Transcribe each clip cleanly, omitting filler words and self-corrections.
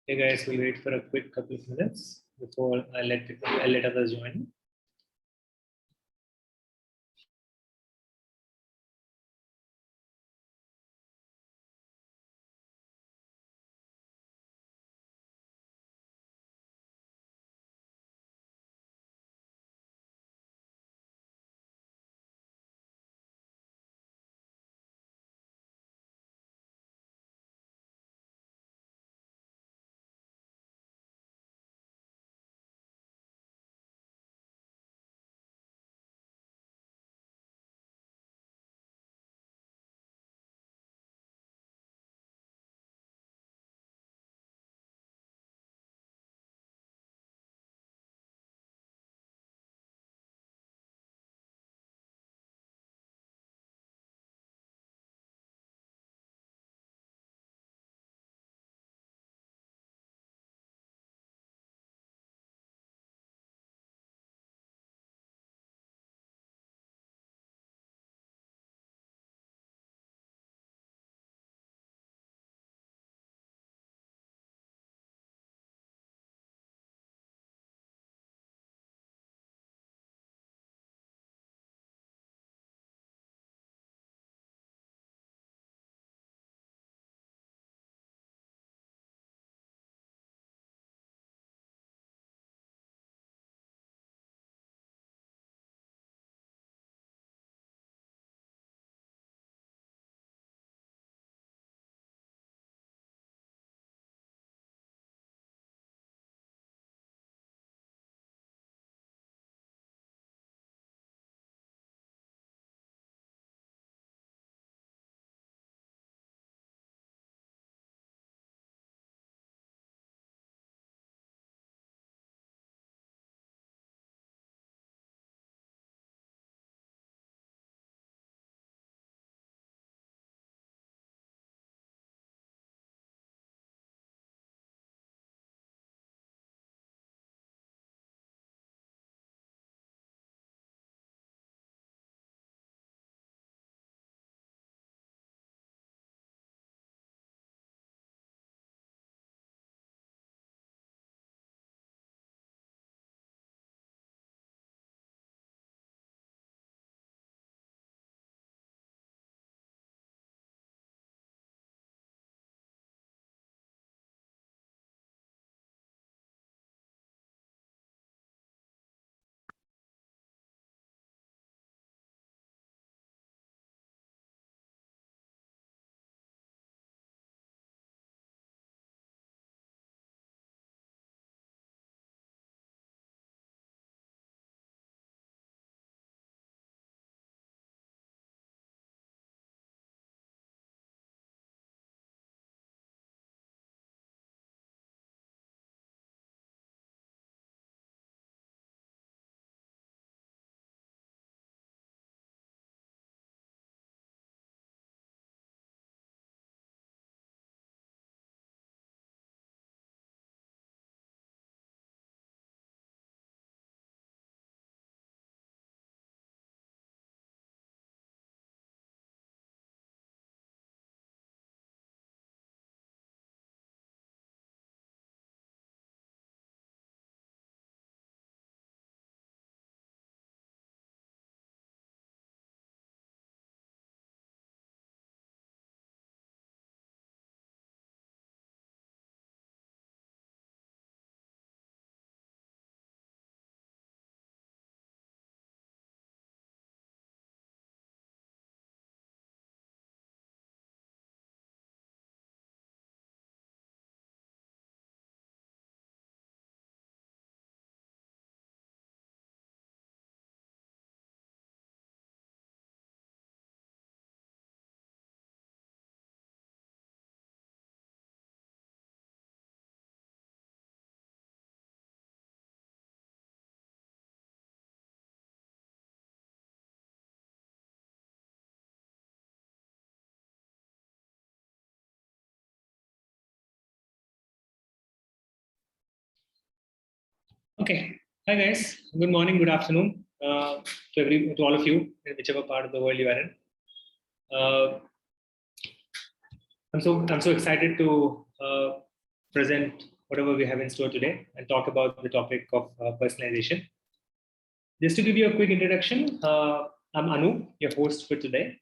Hey guys, we'll wait for a quick couple of minutes before I let others join. Okay. Hi guys. Good morning. Good afternoon to all of you in whichever part of the world you are in. I'm so excited to present whatever we have in store today and talk about the topic of personalization. Just to give you a quick introduction, I'm Anu, your host for today.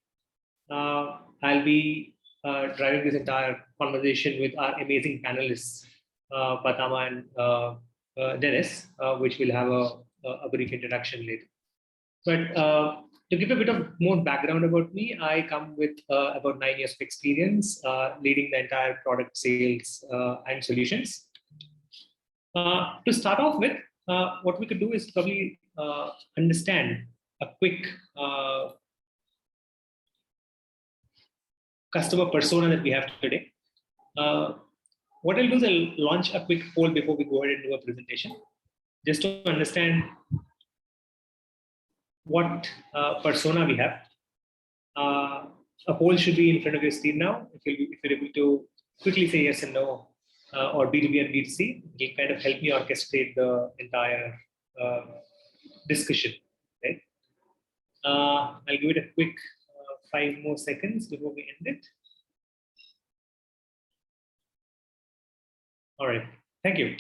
I'll be driving this entire conversation with our amazing panelists, Patama and Dennis, which will have a brief introduction later. But to give a bit of more background about me, I come with about 9 years of experience leading the entire product sales and solutions. To start off with, what we could do is probably understand a quick customer persona that we have today. What I'll do is I'll launch a quick poll before we go ahead and do a presentation, just to understand what persona we have. A poll should be in front of your screen now. If you're able to quickly say yes and no, or B2B and B2C, it will kind of help me orchestrate the entire discussion. Right? I'll give it a quick 5 more seconds before we end it. All right, thank you.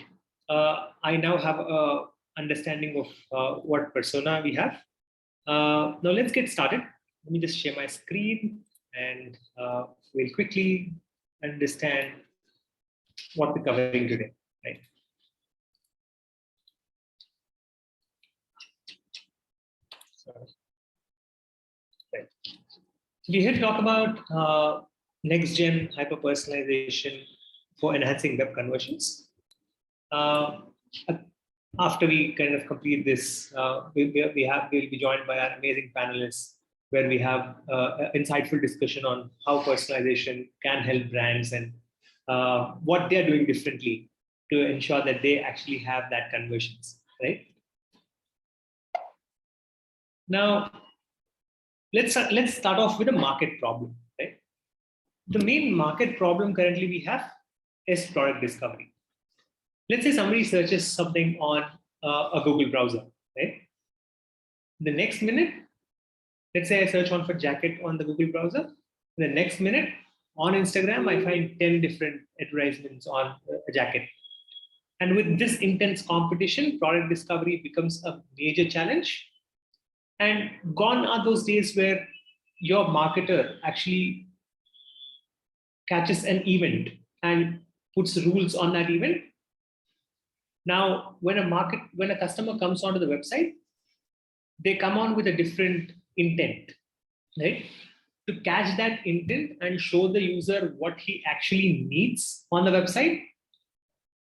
I now have an understanding of what persona we have. Now let's get started. Let me just share my screen and we'll quickly understand what we're covering today, right? Right. We here to talk about next-gen hyper-personalization for enhancing web conversions. After we kind of complete this, we'll be joined by our amazing panelists, where we have insightful discussion on how personalization can help brands and what they're doing differently to ensure that they actually have that conversions, right? Now, let's start off with a market problem, right? The main market problem currently we have is product discovery. Let's say somebody searches something on a Google browser, right? The next minute, let's say I search on for jacket on the Google browser. The next minute, on Instagram, I find 10 different advertisements on a jacket. And with this intense competition, product discovery becomes a major challenge. And gone are those days where your marketer actually catches an event and puts rules on that event. Now, when a customer comes onto the website, they come on with a different intent, right? To catch that intent and show the user what he actually needs on the website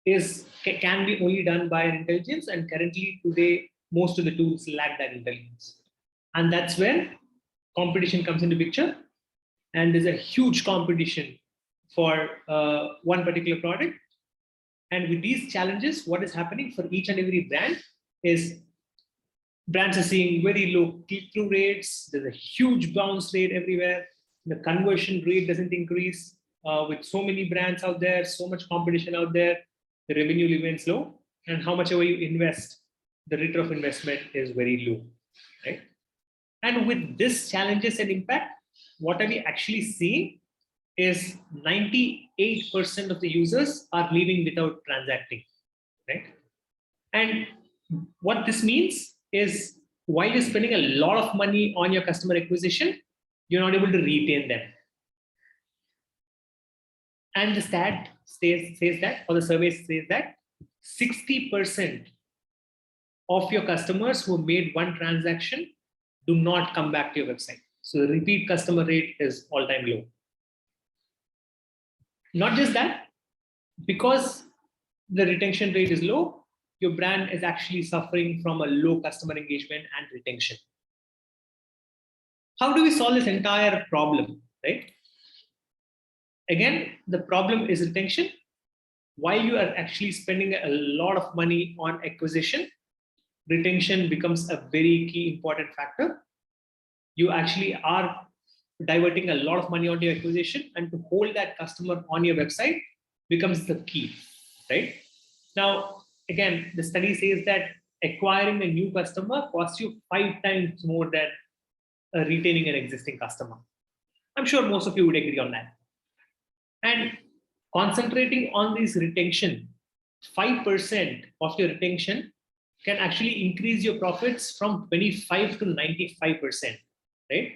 can be only done by an intelligence, and currently today most of the tools lack that intelligence. And that's where competition comes into picture, and there's a huge competition for one particular product. And with these challenges, what is happening for each and every brand is brands are seeing very low click-through rates. There's a huge bounce rate everywhere. The conversion rate doesn't increase. With so many brands out there, so much competition out there, the revenue remains low. And how much ever you invest, the return of investment is very low, right? And with this challenges and impact, what are we actually seeing is 98% of the users are leaving without transacting, right? And what this means is, while you're spending a lot of money on your customer acquisition, you're not able to retain them. And the stat says that, or the survey says that 60% of your customers who made one transaction do not come back to your website. So the repeat customer rate is all-time low. Not just that, because the retention rate is low, your brand is actually suffering from a low customer engagement and retention. How do we solve this entire problem, right? Again, the problem is retention. While you are actually spending a lot of money on acquisition, retention becomes a very key important factor. You actually are diverting a lot of money onto your acquisition, and to hold that customer on your website becomes the key, right? Now, again, the study says that acquiring a new customer costs you 5 times more than retaining an existing customer. I'm sure most of you would agree on that. And concentrating on this retention 5% of your retention can actually increase your profits from 25 to 95%, right?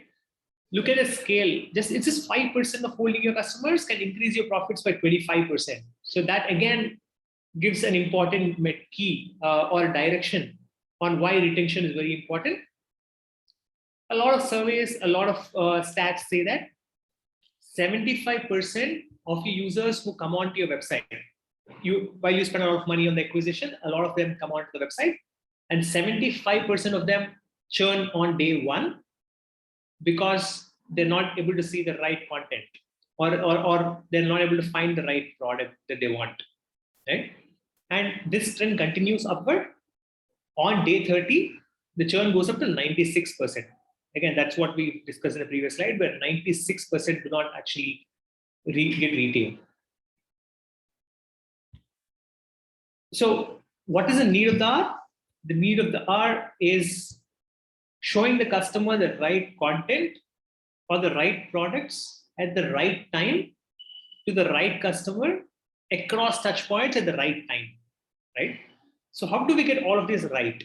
Look at a scale, it's just 5% of holding your customers can increase your profits by 25%. So that again gives an important key or direction on why retention is very important. A lot of surveys, a lot of stats say that 75% of your users who come onto your website, while you spend a lot of money on the acquisition, a lot of them come onto the website, and 75% of them churn on day one because they're not able to see the right content, or they're not able to find the right product that they want, right? And this trend continues upward. On day 30, the churn goes up to 96%. Again, that's what we discussed in the previous slide, where 96% do not actually get retained. So what is the need of the hour? The need of the hour is showing the customer the right content or the right products at the right time to the right customer across touch points at the right time, right? So how do we get all of this right?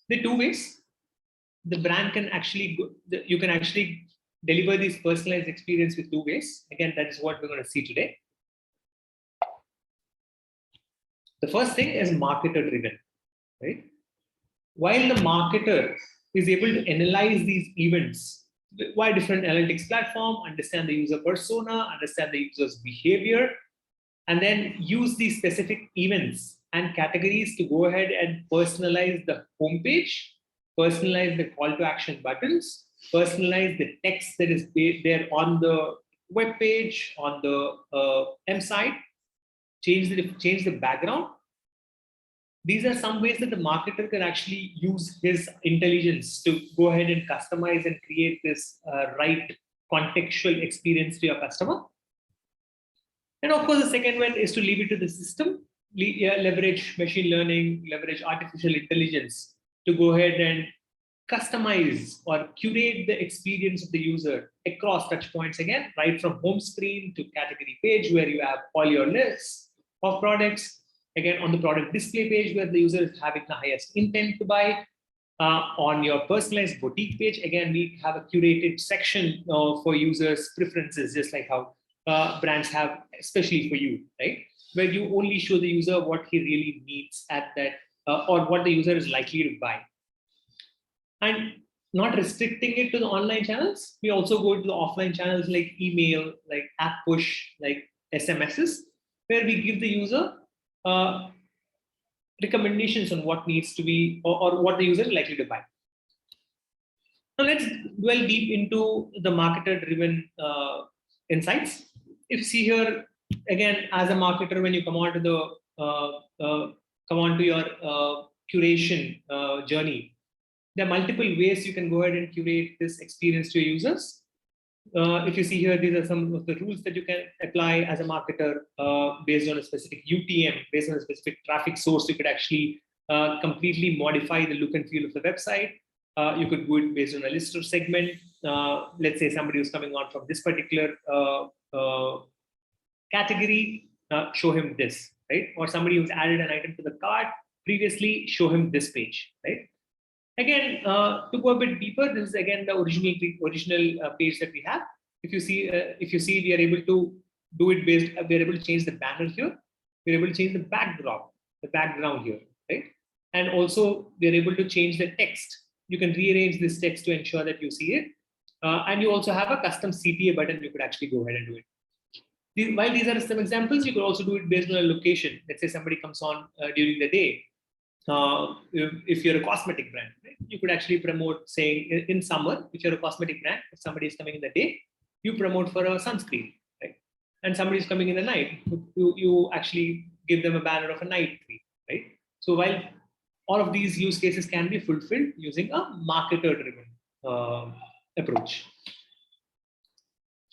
There are two ways. The brand can actually, you can actually deliver this personalized experience with two ways. Again, that is what we're going to see today. The first thing is marketer driven, right? While the marketer is able to analyze these events via different analytics platform, understand the user persona, understand the user's behavior, and then use these specific events and categories to go ahead and personalize the homepage, personalize the call to action buttons, personalize the text that is there on the web page, on the M site, change the background. These are some ways that the marketer can actually use his intelligence to go ahead and customize and create this right contextual experience to your customer. And of course, the second one is to leave it to the system, leverage machine learning, leverage artificial intelligence to go ahead and customize or curate the experience of the user across touch points, again, right from home screen to category page where you have all your lists of products, again on the product display page where the user is having the highest intent to buy, on your personalized boutique page, again, we have a curated section for users' preferences, just like how brands have, especially for you, right? Where you only show the user what he really needs at that, or what the user is likely to buy. And not restricting it to the online channels, we also go to the offline channels like email, like app push, like SMSs, where we give the user recommendations on what needs to be, or what the user is likely to buy. Now let's dwell deep into the marketer-driven insights. If you see here, again, as a marketer, when you come onto your curation journey, there are multiple ways you can go ahead and curate this experience to your users. If you see here, these are some of the rules that you can apply as a marketer based on a specific UTM, based on a specific traffic source. You could actually completely modify the look and feel of the website. You could do it based on a lister segment. Let's say somebody who's coming on from this particular category, show him this, right? Or somebody who's added an item to the cart previously, show him this page, right? Again, to go a bit deeper, this is again the original page that we have. If you see, we are able to do it based. We are able to change the banner here. We are able to change the background here, right? And also we are able to change the text. You can rearrange this text to ensure that you see it. And you also have a custom CTA button. You could actually go ahead and do it. While these are some examples, you could also do it based on a location. Let's say somebody comes on during the day. If you're a cosmetic brand, right? You could actually promote, saying in summer, if you're a cosmetic brand, if somebody is coming in the day, you promote for a sunscreen, right? And somebody is coming in the night, you actually give them a banner of a night cream, right? So while all of these use cases can be fulfilled using a marketer-driven approach.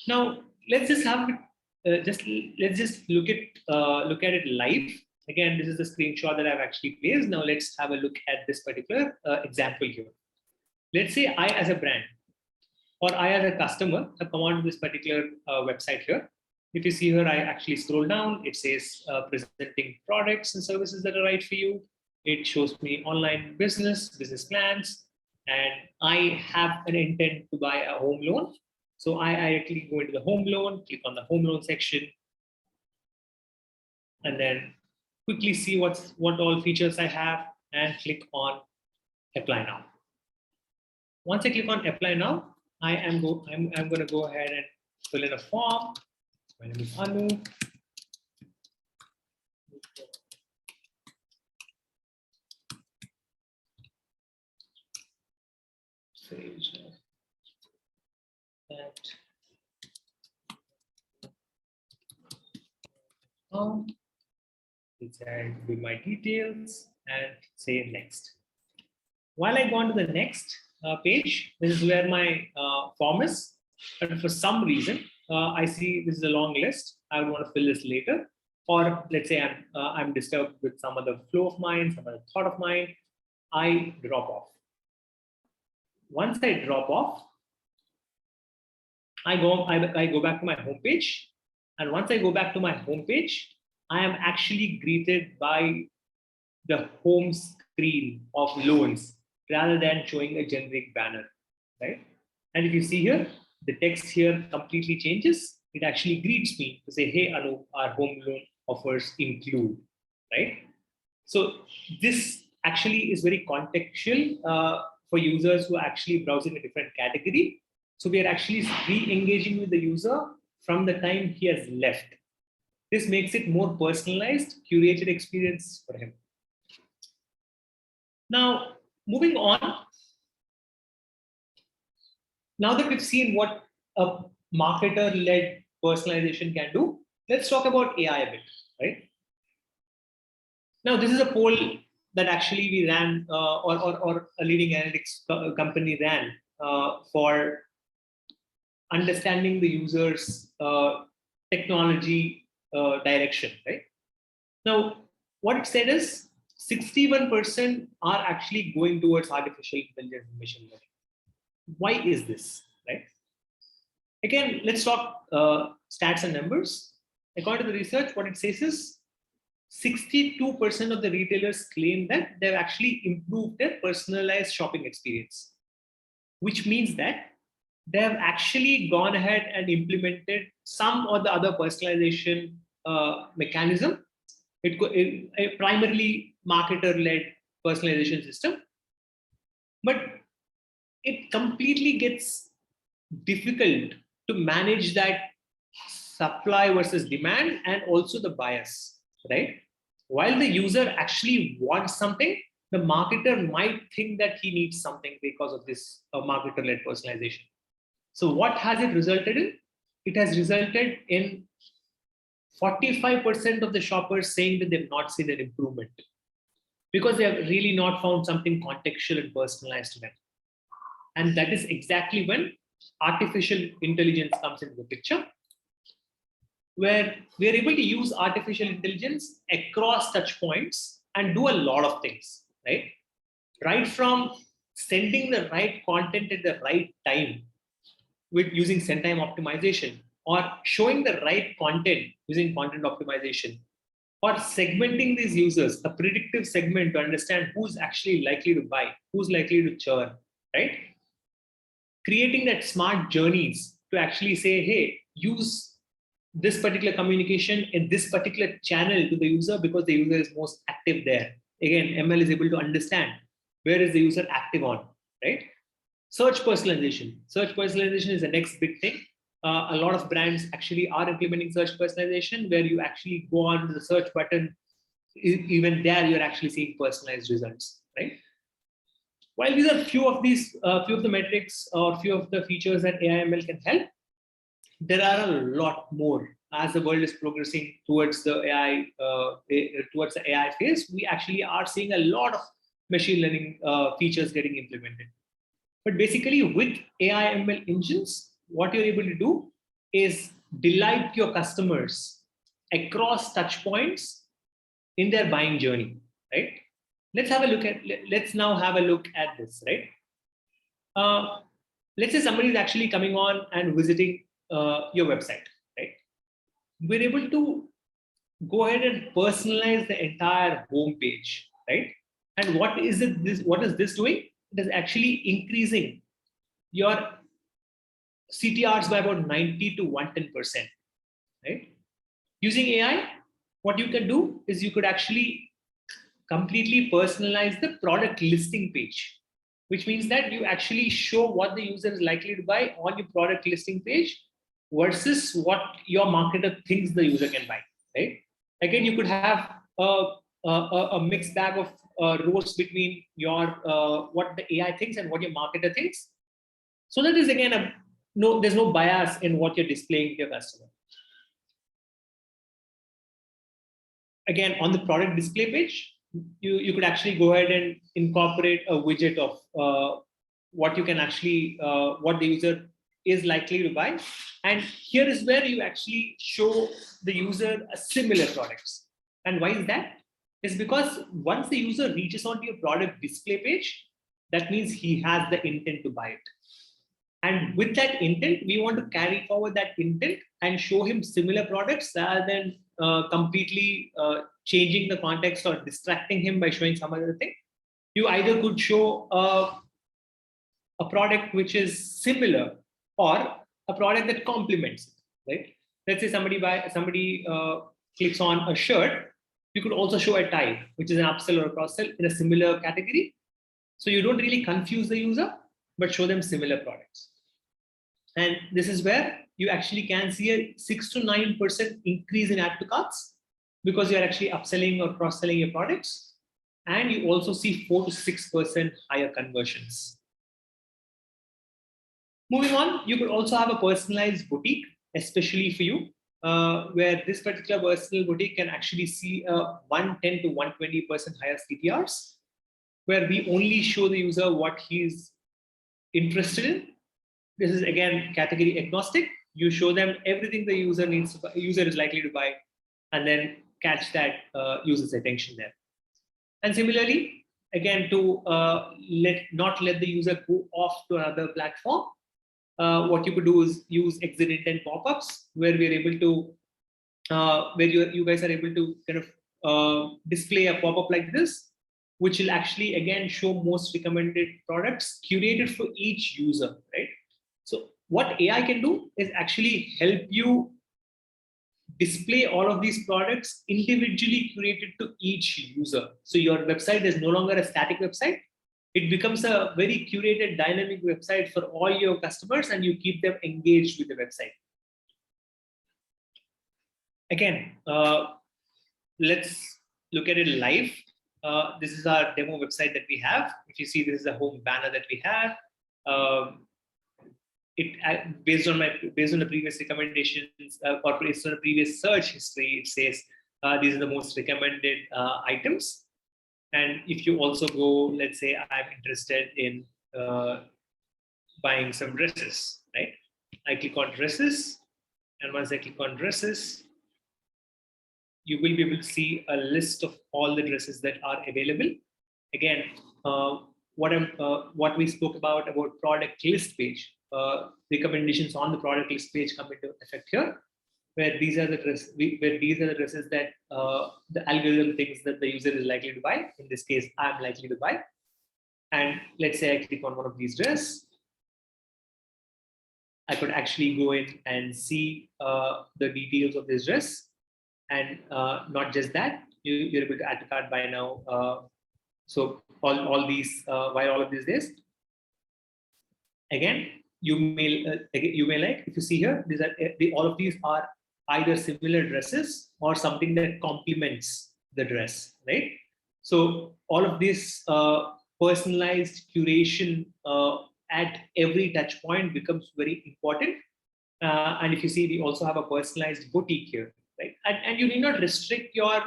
Now let's just have let's just look at it live. Again, this is the screenshot that I've actually placed. Now let's have a look at this particular example here. Let's say I, as a brand, or I, as a customer, have come on to this particular website here. If you see here, I actually scroll down, it says presenting products and services that are right for you. It shows me online business plans, and I have an intent to buy a home loan. So I directly go into the home loan, click on the home loan section, and then quickly see what all features I have and click on apply now. Once I click on apply now, I'm going to go ahead and fill in a form. My name is Anu. With my details and say next. While I go on to the next page, this is where my form is. But for some reason, I see this is a long list. I would want to fill this later. Or let's say I'm disturbed with some other flow of mine, some other thought of mine. I drop off. Once I drop off, I go back to my home page. And once I go back to my home page, I am actually greeted by the home screen of loans rather than showing a generic banner, right? And if you see here, the text here completely changes. It actually greets me to say, hey, Anu, our home loan offers include, right? So this actually is very contextual for users who are actually browsing a different category. So we are actually re-engaging with the user from the time he has left. This makes it more personalized, curated experience for him. Now, moving on. Now that we've seen what a marketer-led personalization can do, let's talk about AI a bit, right? Now, this is a poll that actually we ran, or a leading analytics company ran for understanding the user's technology direction, right? Now, what it said is 61% are actually going towards artificial intelligence and machine learning. Why is this, right? Again, let's talk stats and numbers. According to the research, what it says is 62% of the retailers claim that they've actually improved their personalized shopping experience, which means that they have actually gone ahead and implemented some or the other personalization mechanism. A primarily marketer-led personalization system, but it completely gets difficult to manage that supply versus demand and also the bias, right? While the user actually wants something, the marketer might think that he needs something because of this marketer-led personalization. So what has it resulted in? It has resulted in 45% of the shoppers saying that they've not seen an improvement because they have really not found something contextual and personalized to them. And that is exactly when artificial intelligence comes into the picture, where we are able to use artificial intelligence across touch points and do a lot of things, right? Right from sending the right content at the right time with using send time optimization, or showing the right content using content optimization, or segmenting these users, a predictive segment to understand who's actually likely to buy, who's likely to churn, right? Creating that smart journeys to actually say, hey, use this particular communication in this particular channel to the user because the user is most active there. Again, ML is able to understand where is the user active on, right? Search personalization. Search personalization is the next big thing. A lot of brands actually are implementing search personalization, where you actually go on to the search button. Even there, you're actually seeing personalized results, right? While these are few of the metrics or few of the features that AI/ML can help, there are a lot more. As the world is progressing towards the AI phase, we actually are seeing a lot of machine learning features getting implemented. But basically, with AI/ML engines, what you're able to do is delight your customers across touch points in their buying journey, right? Let's now have a look at this, right? Let's say somebody is actually coming on and visiting your website, right? we're able to go ahead and personalize the entire home page, right? And what is this doing? It is actually increasing your CTRs by about 90 to 110%, right? Using AI, what you can do is you could actually completely personalize the product listing page, which means that you actually show what the user is likely to buy on your product listing page versus what your marketer thinks the user can buy, right? Again, you could have a mixed bag of roles between your what the AI thinks and what your marketer thinks. So that is again there's no bias in what you're displaying to your customer. Again, on the product display page, you could actually go ahead and incorporate a widget of what you can actually, what the user is likely to buy. And here is where you actually show the user a similar products. And why is that? It's because once the user reaches onto your product display page, that means he has the intent to buy it. And with that intent, we want to carry forward that intent and show him similar products rather than completely changing the context or distracting him by showing some other thing. You either could show a product which is similar or a product that complements it, right? Let's say somebody clicks on a shirt. You could also show a tie, which is an upsell or a cross-sell in a similar category. So you don't really confuse the user, but show them similar products. And this is where you actually can see a 6 to 9% increase in add to carts because you're actually upselling or cross-selling your products. And you also see 4 to 6% higher conversions. Moving on, you could also have a personalized boutique, especially for you, where this particular personal boutique can actually see a 110 to 120% higher CTRs, where we only show the user what he's interested in. This is again category agnostic. You show them everything the user is likely to buy, and then catch that user's attention there. And similarly, again, to not let the user go off to another platform, what you could do is use exit intent pop-ups, where we're able to, where you guys are able to kind of display a pop-up like this, which will actually again show most recommended products curated for each user, right? So what AI can do is actually help you display all of these products individually curated to each user. So your website is no longer a static website. It becomes a very curated dynamic website for all your customers, and you keep them engaged with the website. Again, let's look at it live. This is our demo website that we have. If you see, this is a home banner that we have. Based on the previous recommendations or based on the previous search history, it says these are the most recommended items. And if you also go, let's say I'm interested in buying some dresses, right? I click on dresses, and once I click on dresses, you will be able to see a list of all the dresses that are available. Again, what we spoke about product list page, recommendations on the product list page come into effect here, where these are the dresses that the algorithm thinks that the user is likely to buy. In this case, I'm likely to buy. And let's say I click on one of these dresses. I could actually go in and see the details of this dress. And not just that, you're able to add to cart by now. So all these, while all of these days, again, you may like, if you see here, all of these are either similar dresses or something that complements the dress, right? So all of this personalized curation at every touch point becomes very important. And if you see, we also have a personalized boutique here, right? And you need not restrict your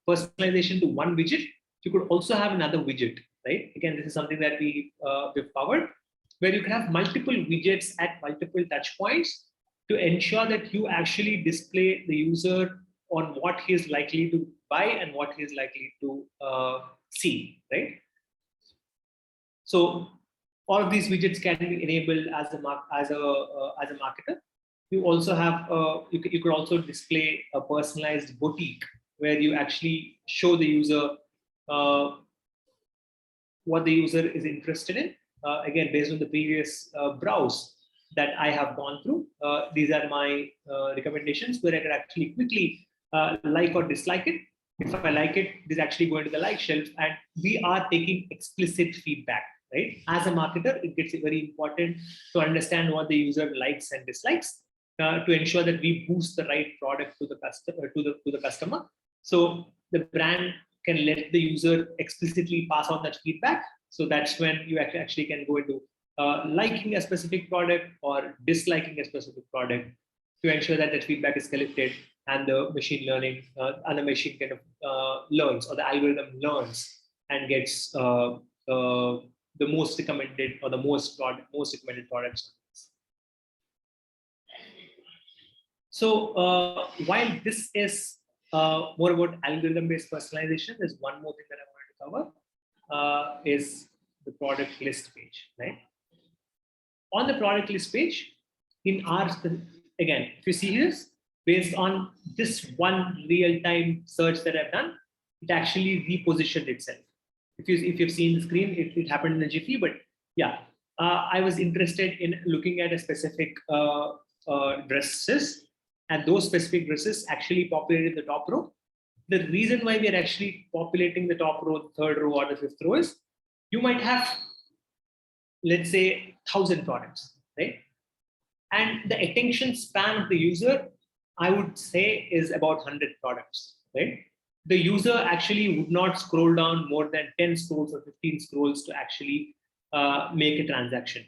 personalization to one widget. You could also have another widget, right? Again, this is something that we've covered, where you can have multiple widgets at multiple touch points to ensure that you actually display the user on what he is likely to buy and what he is likely to see, right? So all of these widgets can be enabled as a marketer. You also have you could also display a personalized boutique where you actually show the user what the user is interested in. Again, based on the previous browse that I have gone through, these are my recommendations where I can actually quickly like or dislike it. If I like it, it is actually going to the like shelf, and we are taking explicit feedback, right? As a marketer, it gets very important to understand what the user likes and dislikes to ensure that we boost the right product to the customer. To the customer. So the brand can let the user explicitly pass on that feedback. So that's when you actually can go into liking a specific product or disliking a specific product to ensure that that feedback is collected and the machine learning and the machine kind of learns, or the algorithm learns and gets the most recommended or the most recommended products. So while this is more about algorithm-based personalization, there's one more thing that I wanted to cover is the product list page, right? On the product list page, in our, again, if you see this, based on this one real-time search that I've done, it actually repositioned itself. If you've seen the screen, it happened in a jiffy, but yeah, I was interested in looking at a specific dresses, and those specific dresses actually populated the top row. The reason why we are actually populating the top row, the third row, or the fifth row is you might have, let's say, 1,000 products, right? And the attention span of the user, I would say, is about 100 products, right? The user actually would not scroll down more than 10 scrolls or 15 scrolls to actually make a transaction.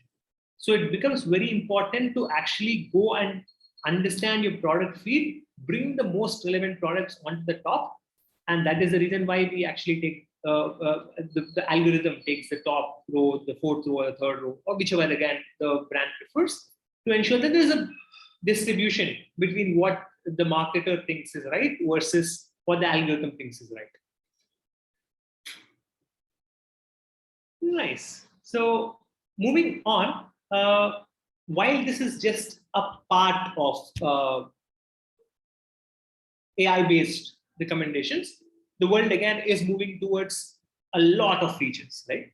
So it becomes very important to actually go and understand your product feed, bring the most relevant products onto the top. And that is the reason why we actually take the algorithm takes the top row, the fourth row, or the third row, or whichever again the brand prefers, to ensure that there's a distribution between what the marketer thinks is right versus what the algorithm thinks is right. Nice. So moving on, while this is just a part of AI-based recommendations, the world again is moving towards a lot of features, right?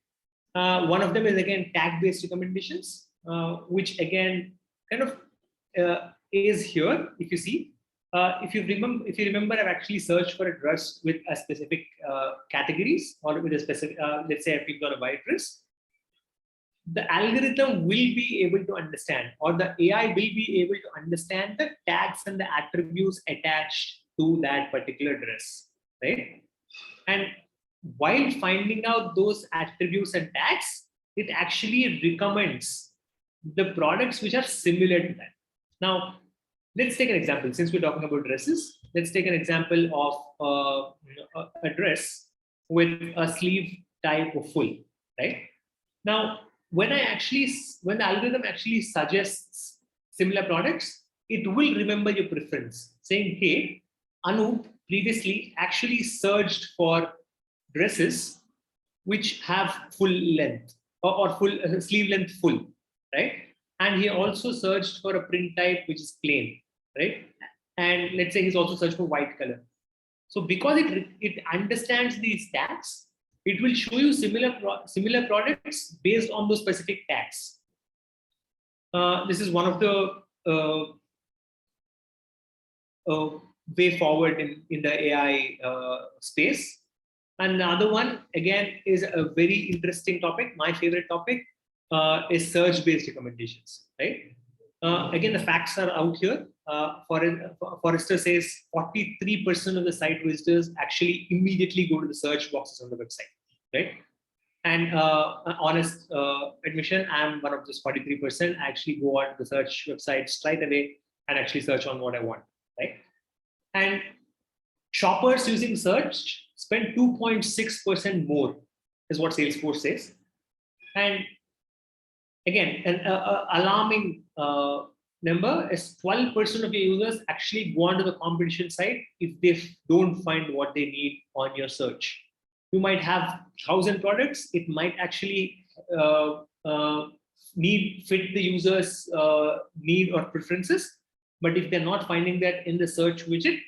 One of them is again tag-based recommendations, which again kind of is here. If you see, if you remember, I've actually searched for a dress with a specific categories, or with a specific, let's say I picked on a white dress. The algorithm will be able to understand, or the AI will be able to understand the tags and the attributes attached to that particular dress, right? And while finding out those attributes and tags, it actually recommends the products which are similar to that. Now, let's take an example. Since we're talking about dresses, let's take an example of a dress with a sleeve type of full, right? Now, when the algorithm actually suggests similar products, it will remember your preference, saying, hey, Anup previously actually searched for dresses which have full length or full sleeve length full, right? And he also searched for a print type which is plain, right? And let's say he's also searched for white color. So because it understands these tags, it will show you similar products based on those specific tags. This is one of the way forward in the AI space. And the other one, again, is a very interesting topic. My favorite topic is search-based recommendations, right? Again, the facts are out here. Forrester says 43% of the site visitors actually immediately go to the search boxes on the website, right? And honest admission, I'm one of those 43%. I actually go on the search website straight away and actually search on what I want, right? And shoppers using search spend 2.6% more, is what Salesforce says. And again, an alarming number is 12% of your users actually go onto the competition site if they don't find what they need on your search. You might have 1,000 products. It might actually fit the user's need or preferences, But if they're not finding that in the search widget,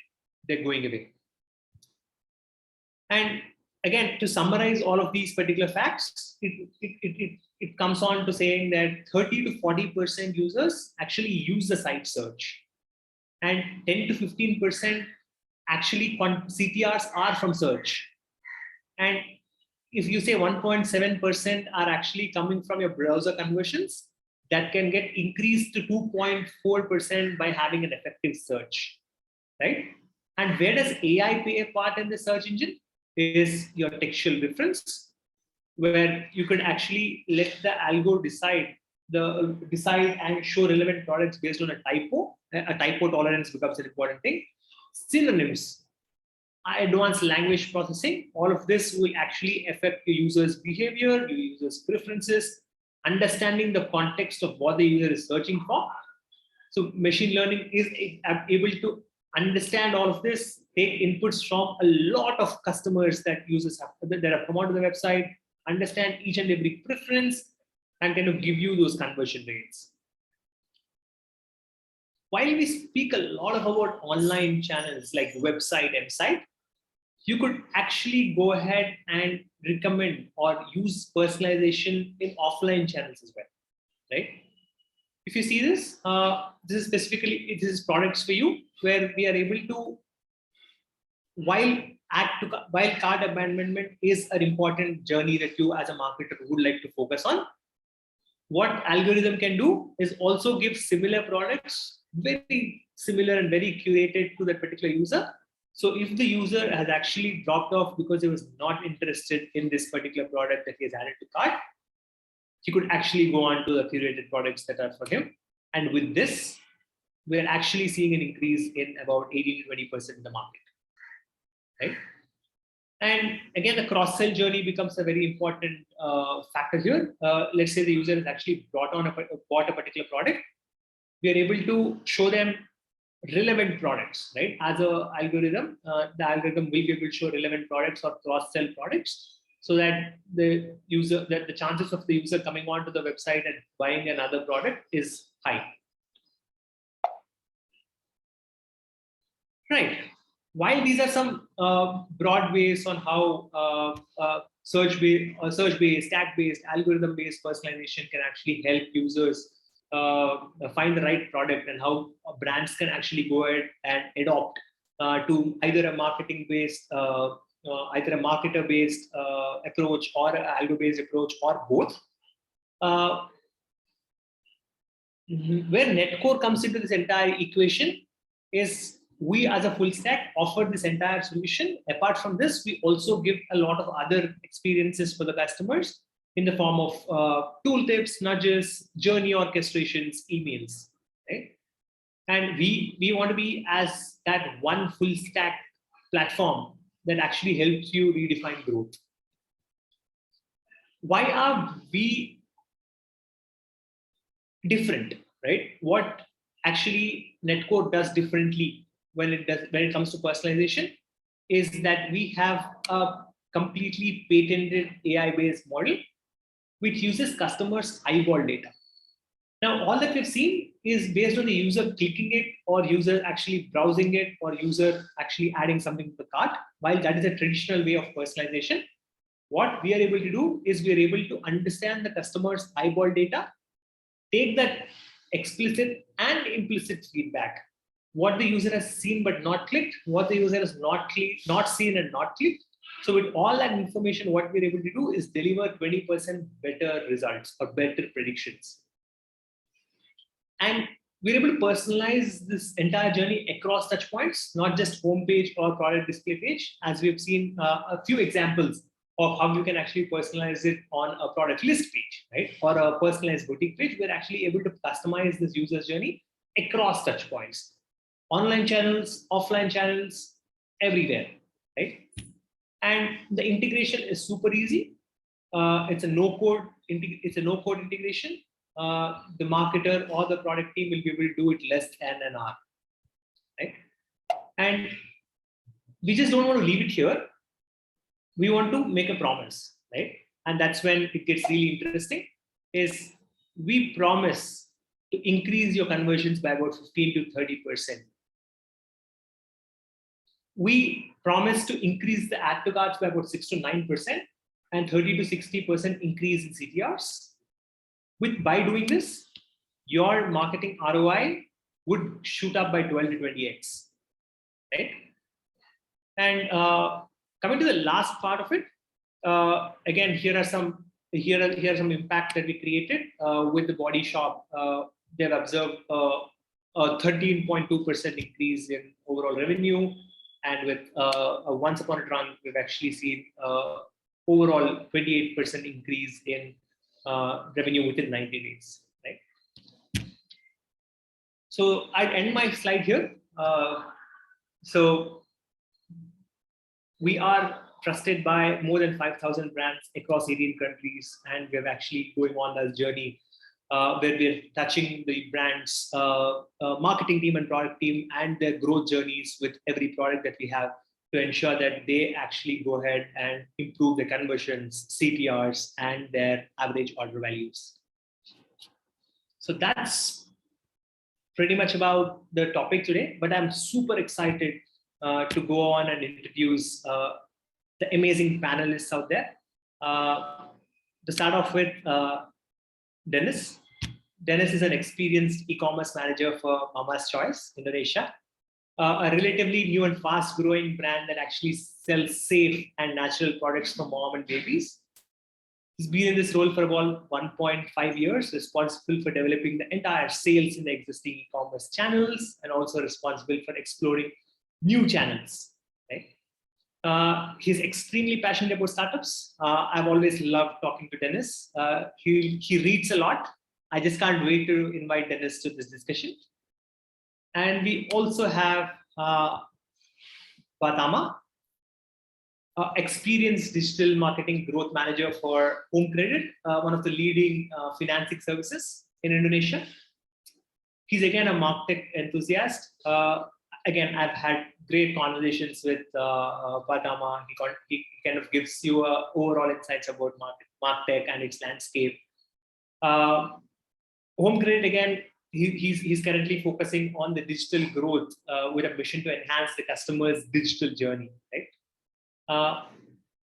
they're going away. And again, to summarize all of these particular facts, it comes on to saying that 30 to 40% users actually use the site search, and 10 to 15% actually CTRs are from search. And if you say 1.7% are actually coming from your browser conversions, that can get increased to 2.4% by having an effective search, right? And where does AI play a part in the search engine? Is your textual reference, where you could actually let the algo decide and show relevant products based on a typo. A typo tolerance becomes an important thing. Synonyms, advanced language processing, all of this will actually affect your user's behavior, your user's preferences, understanding the context of what the user is searching for. So machine learning is able to understand all of this, take inputs from a lot of customers that users have that have come onto the website, understand each and every preference, and kind of give you those conversion rates. While we speak a lot about online channels like website and site, you could actually go ahead and recommend or use personalization in offline channels as well, right? If you see this, this is specifically, this is products for you, where we are able to, while cart abandonment is an important journey that you as a marketer would like to focus on, what algorithm can do is also give similar products, very similar and very curated to that particular user. So if the user has actually dropped off because he was not interested in this particular product that he has added to cart, he could actually go on to the curated products that are for him. And with this, we're actually seeing an increase in about 18 to 20% in the market, right? And again, the cross-sell journey becomes a very important factor here. Let's say the user has actually bought a particular product. We are able to show them relevant products, right? As an algorithm, the algorithm will be able to show relevant products or cross-sell products, so that the chances of the user coming onto the website and buying another product is high. Right. While these are some broad ways on how search-based, tag-based, algorithm-based personalization can actually help users find the right product, and how brands can actually go ahead and adopt to either a marketing-based, either a marketer-based approach or an algo-based approach, or both. Where Netcore comes into this entire equation is, we as a full stack offer this entire solution. Apart from this, we also give a lot of other experiences for the customers in the form of tooltips, nudges, journey orchestrations, emails, right? And we want to be as that one full stack platform that actually helps you redefine growth. Why are we different, right? What actually Netcore does differently when it comes to personalization is that we have a completely patented AI-based model which uses customers' eyeball data. Now, all that we've seen is based on the user clicking it, or user actually browsing it, or user actually adding something to the cart. While that is a traditional way of personalization, what we are able to do is we are able to understand the customer's eyeball data, take that explicit and implicit feedback, what the user has seen but not clicked, what the user has not seen and not clicked. So with all that information, what we're able to do is deliver 20% better results or better predictions. And we're able to personalize this entire journey across touch points, not just homepage or product display page, as we've seen a few examples of how you can actually personalize it on a product list page, right? Or a personalized boutique page. We're actually able to customize this user's journey across touch points, online channels, offline channels, everywhere, right? And the integration is super easy. It's a no-code integration. The marketer or the product team will be able to do it less than an hour, right? And we just don't want to leave it here. We want to make a promise, right? And that's when it gets really interesting. Is we promise to increase your conversions by about 15 to 30%. We promise to increase the add to carts by about 6 to 9% and 30 to 60% increase in CTRs. By doing this, your marketing ROI would shoot up by 12 to 20x, right? And coming to the last part of it, again, here are some impact that we created with the Body Shop. They've observed a 13.2% increase in overall revenue, and with Once Upon a Run, we've actually seen overall 28% increase in revenue within 90 days. Right. So I'd end my slide here. So we are trusted by more than 5,000 brands across 18 countries, and we're actually going on this journey where we're touching the brand's marketing team and product team and their growth journeys with every product that we have to ensure that they actually go ahead and improve their conversions, CTRs, and their average order values. So that's pretty much about the topic today, but I'm super excited to go on and introduce the amazing panelists out there. To start off with, Dennis. Dennis is an experienced e-commerce manager for Mama's Choice, Indonesia, a relatively new and fast-growing brand that actually sells safe and natural products for mom and babies. He's been in this role for about 1.5 years, responsible for developing the entire sales in the existing e-commerce channels, and also responsible for exploring new channels. Right? He's extremely passionate about startups. I've always loved talking to Dennis. He reads a lot. I just can't wait to invite Dennis to this discussion. And we also have Patama, experienced digital marketing growth manager for Home Credit, one of the leading financing services in Indonesia. He's again a MarTech enthusiast. Again, I've had great conversations with Patama. He kind of gives you overall insights about MarTech and its landscape. Home Credit, again, he's currently focusing on the digital growth with a mission to enhance the customer's digital journey. Right?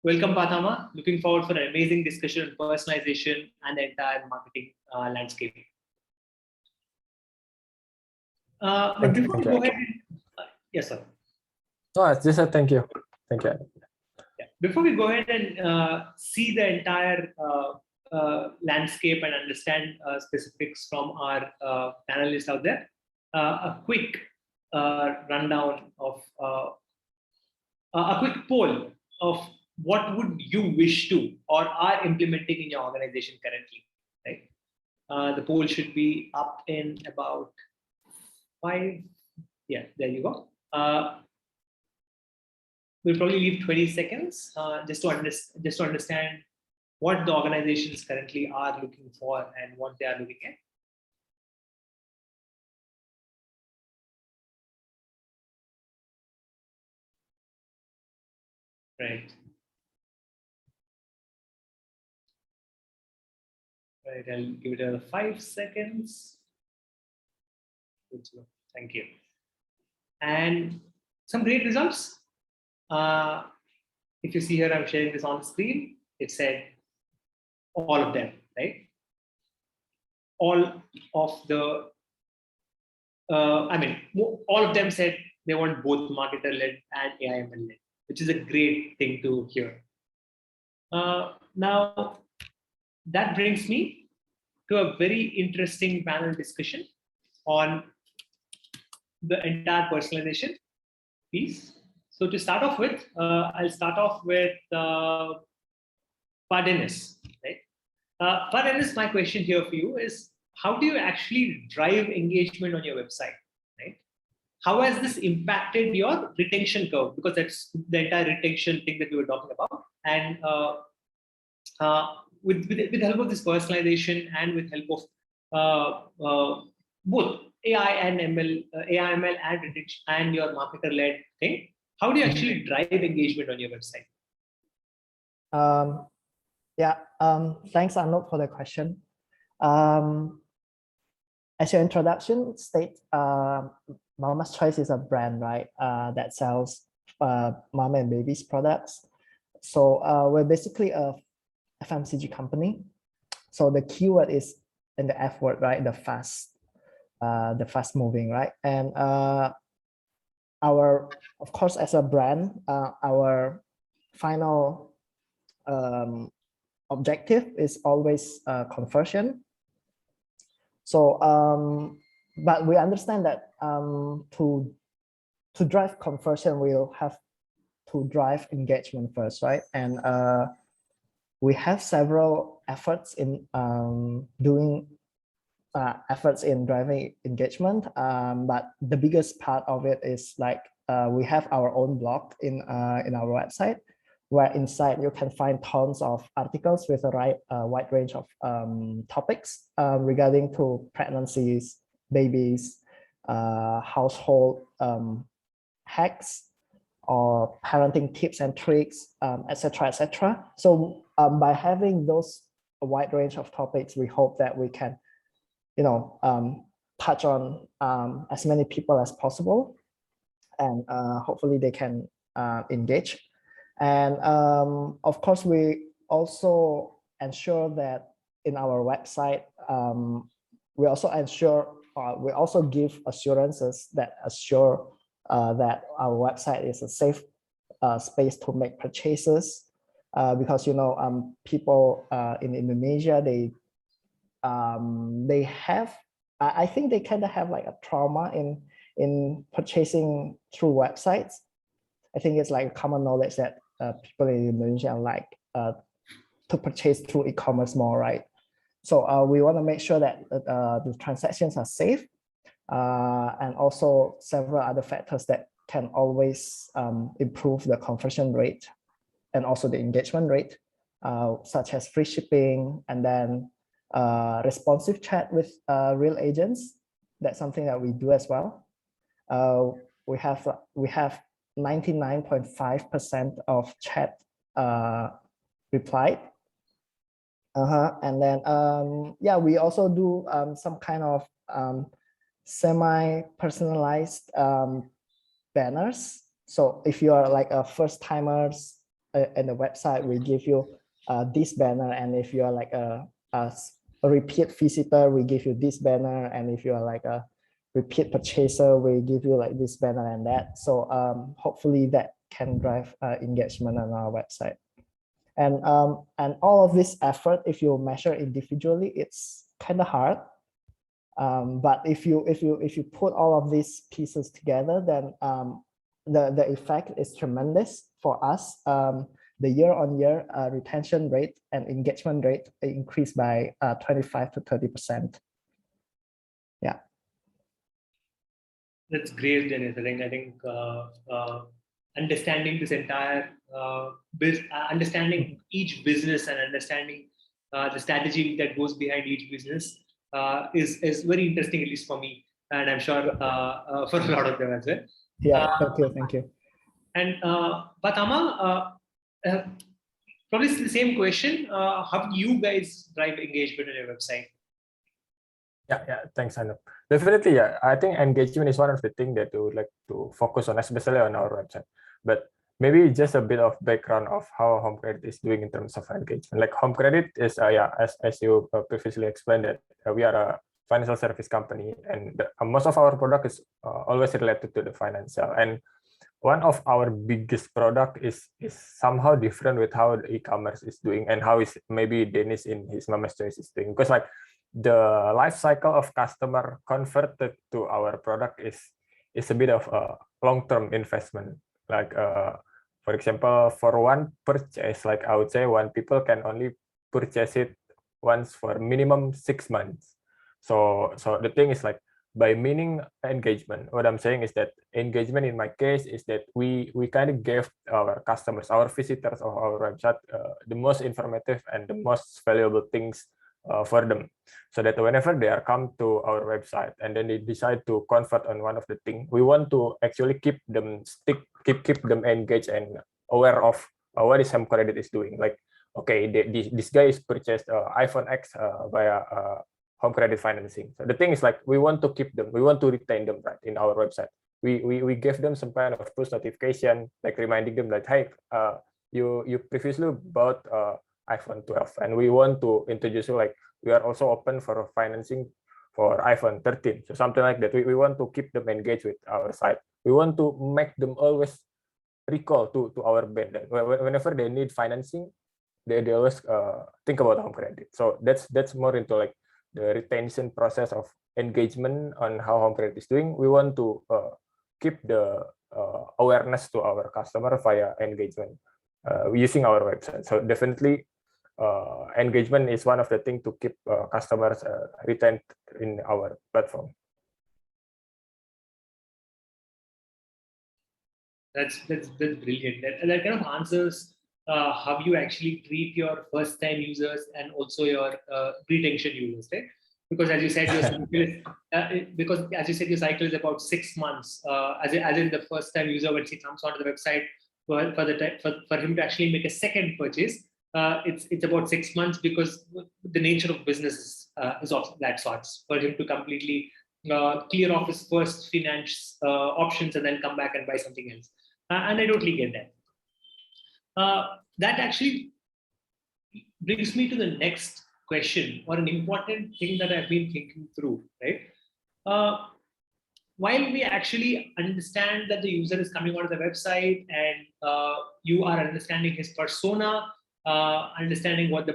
Welcome, Patama. Looking forward for an amazing discussion on personalization and the entire marketing landscape. But before we go ahead, yes, sir. No, just a thank you. Thank you. Yeah. Before we go ahead and see the entire landscape and understand specifics from our panelists out there, a quick rundown of a quick poll of what would you wish to or are implementing in your organization currently, right? The poll should be up in about 5. Yeah, there you go. We'll probably leave 20 seconds just to understand what the organizations currently are looking for and what they are looking at. Right. Right, I'll give it another 5 seconds. Thank you. And some great results. If you see here, I'm sharing this on the screen. It said all of them, right? All of the, all of them said they want both marketer-led and AI/ML-led, which is a great thing to hear. Now, that brings me to a very interesting panel discussion on the entire personalization piece. So to start off with, I'll start off with Dennis. Right? Dennis, my question here for you is, how do you actually drive engagement on your website? Right? How has this impacted your retention curve? Because that's the entire retention thing that we were talking about. And with the help of this personalization and with help of both AI and ML, AI/ML and retention and your marketer-led thing, how do you actually drive engagement on your website? Thanks, Anup, for the question. as your introduction states, Mama's Choice is a brand, right, that sells mom and baby's products. So we're basically a FMCG company. So the keyword is in the F word, right? The fast moving, right? And of course, as a brand, our final objective is always conversion. So, but we understand that to drive conversion, we'll have to drive engagement first, right? And we have several efforts in driving engagement, but the biggest part of it is like we have our own blog in our website, where inside you can find tons of articles with a wide range of topics regarding to pregnancies, babies, household hacks, or parenting tips and tricks, etc., etc. So by having those wide range of topics, we hope that we can, touch on as many people as possible, and hopefully they can engage. And of course, we also ensure that in our website, we also give assurances that assure that our website is a safe space to make purchases, because people in Indonesia, they have, I think they kind of have like a trauma in purchasing through websites. I think it's like common knowledge that people in Indonesia like to purchase through e-commerce more, right? So we want to make sure that the transactions are safe, and also several other factors that can always improve the conversion rate and also the engagement rate, such as free shipping, and then responsive chat with real agents. That's something that we do as well. We have 99.5% of chat replied. And then yeah, we also do some kind of semi-personalized banners. So if you are like a first timers in the website, we give you this banner, and if you are like a repeat visitor, we give you this banner, and if you are like a repeat purchaser, we give you like this banner and that. So hopefully that can drive engagement on our website. And all of this effort, if you measure individually, it's kind of hard. But if you put all of these pieces together, then the effect is tremendous for us. The year-on-year retention rate and engagement rate increased by 25 to 30%. Yeah. That's great, Dennis. I think understanding this entire understanding each business and understanding the strategy that goes behind each business is very interesting, at least for me, and I'm sure for a lot of them as well. Yeah, thank you. And but Amal, probably the same question. How do you guys drive engagement on your website? Yeah, thanks, Anu. Definitely, yeah. I think engagement is one of the things that we would like to focus on, especially on our website. But maybe just a bit of background of how Home Credit is doing in terms of engagement. Like Home Credit is, as you previously explained, that we are a financial service company, and most of our product is always related to the financial. And one of our biggest product is somehow different with how the e-commerce is doing, and how is maybe Dennis in his Mama's Choice is doing, because like the life cycle of customer converted to our product is a bit of a long-term investment. Like for example, for one purchase, like I would say, one people can only purchase it once for minimum 6 months. So the thing is, like, by meaning engagement, what I'm saying is that engagement in my case is that we kind of gave our customers, our visitors of our website, the most informative and the most valuable things for them, so that whenever they are come to our website and then they decide to convert on one of the things, we want to actually keep them keep them engaged and aware of what is Home Credit is doing. Like, okay, this guy is purchased iPhone X via home credit financing. So the thing is like we want to keep them, we want to retain them, right, in our website. We gave them some kind of push notification, like reminding them that, hey, you previously bought iPhone 12, and we want to introduce you, like we are also open for financing for iPhone 13. So something like that. We want to keep them engaged with our site. We want to make them always recall to our brand. That whenever they need financing, they always think about home credit. So that's more into like the retention process of engagement on how home credit is doing. We want to keep the awareness to our customer via engagement using our website. So definitely engagement is one of the things to keep customers retained in our platform. That's brilliant. That kind of answers how you actually treat your first-time users and also your retention users, right? Because as you said, your cycle is, your cycle is about 6 months. As in the first-time user, when he comes onto the website for him to actually make a second purchase, it's about 6 months, because the nature of business is of that sorts, for him to completely clear off his first finance options and then come back and buy something else. And I totally get that. That actually brings me to the next question, or an important thing that I've been thinking through, right? While we actually understand that the user is coming onto the website and you are understanding his persona, understanding what the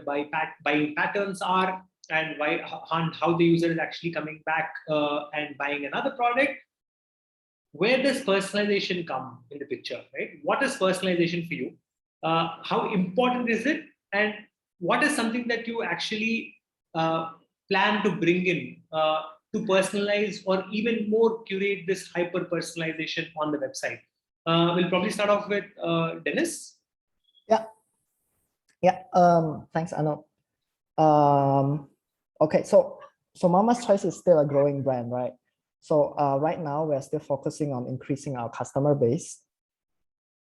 buying patterns are, and how the user is actually coming back and buying another product, where does personalization come in the picture, right? What is personalization for you? How important is it? And what is something that you actually plan to bring in to personalize or even more curate this hyper-personalization on the website? We'll probably start off with Dennis. Thanks, Arnold. Okay, so Mama's Choice is still a growing brand, right? So right now we're still focusing on increasing our customer base.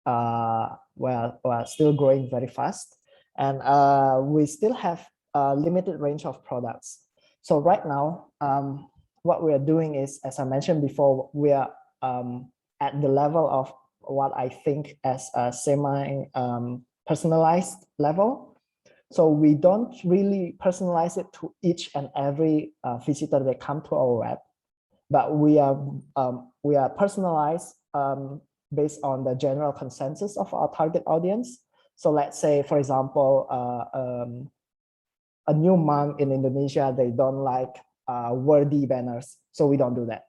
We're still growing very fast, and we still have a limited range of products. So right now, what we are doing is, as I mentioned before, we are at the level of what I think as a semi-personalized level. So we don't really personalize it to each and every visitor that come to our web, but we are personalized based on the general consensus of our target audience. So let's say, for example, a new mom in Indonesia, they don't like wordy banners, so we don't do that.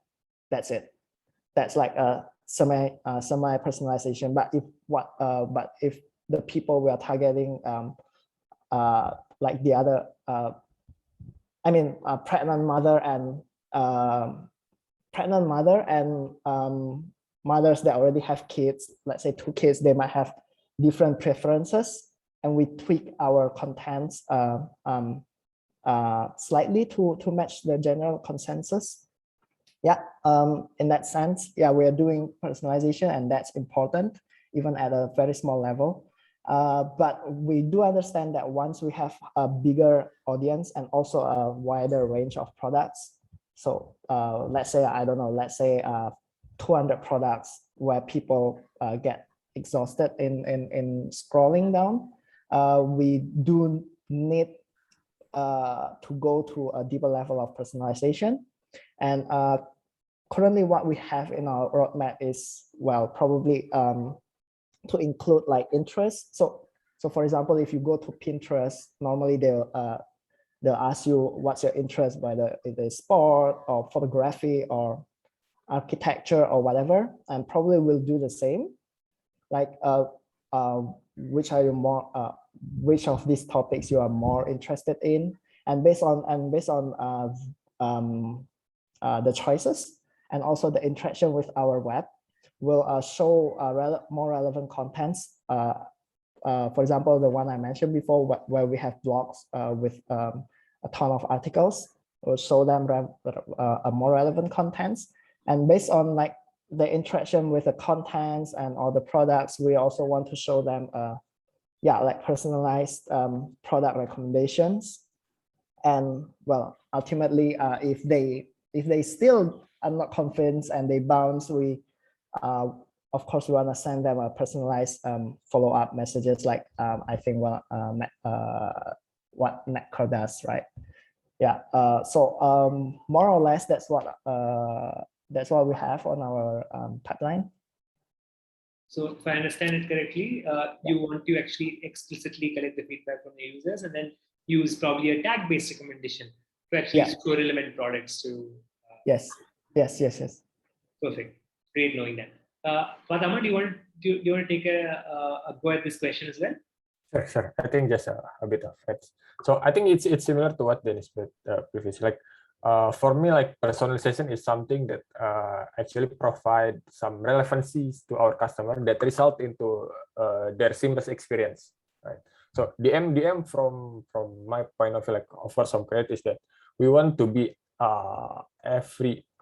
That's it. That's like a semi personalization. But if the people we are targeting, like the other, pregnant mother and mothers that already have kids, let's say 2 kids, they might have different preferences, and we tweak our contents slightly to match the general consensus. In that sense, we are doing personalization, and that's important even at a very small level. But we do understand that once we have a bigger audience and also a wider range of products, so let's say, I don't know, let's say 200 products where people get exhausted in scrolling down, we do need to go to a deeper level of personalization. And currently what we have in our roadmap is, well, probably to include like interest. So for example, if you go to Pinterest, normally they'll ask you what's your interest, whether it is sport or photography or architecture or whatever, and probably will do the same. Like which are you more which of these topics you are more interested in, and based on the choices and also the interaction with our web, will show more relevant contents. For example, the one I mentioned before, where we have blogs with a ton of articles, will show them more relevant contents. And based on like the interaction with the contents and all the products, we also want to show them like personalized product recommendations. And well, ultimately, if they still are not convinced and they bounce, we of course we want to send them a personalized follow-up messages, like I think what Netcore does, right? Yeah. So more or less that's what we have on our pipeline. So if I understand it correctly, you want to actually explicitly collect the feedback from the users and then use probably a tag-based recommendation to actually store relevant products to. Yes. Perfect. Great knowing that. Fatima, do you want to take a go at this question as well? Sure. I think just a bit of it. So I think it's similar to what Dennis said previously. Like for me, like personalization is something that actually provide some relevancies to our customer that result into their seamless experience, right? So the MDM from my point of view, like offer some credit, is that we want to be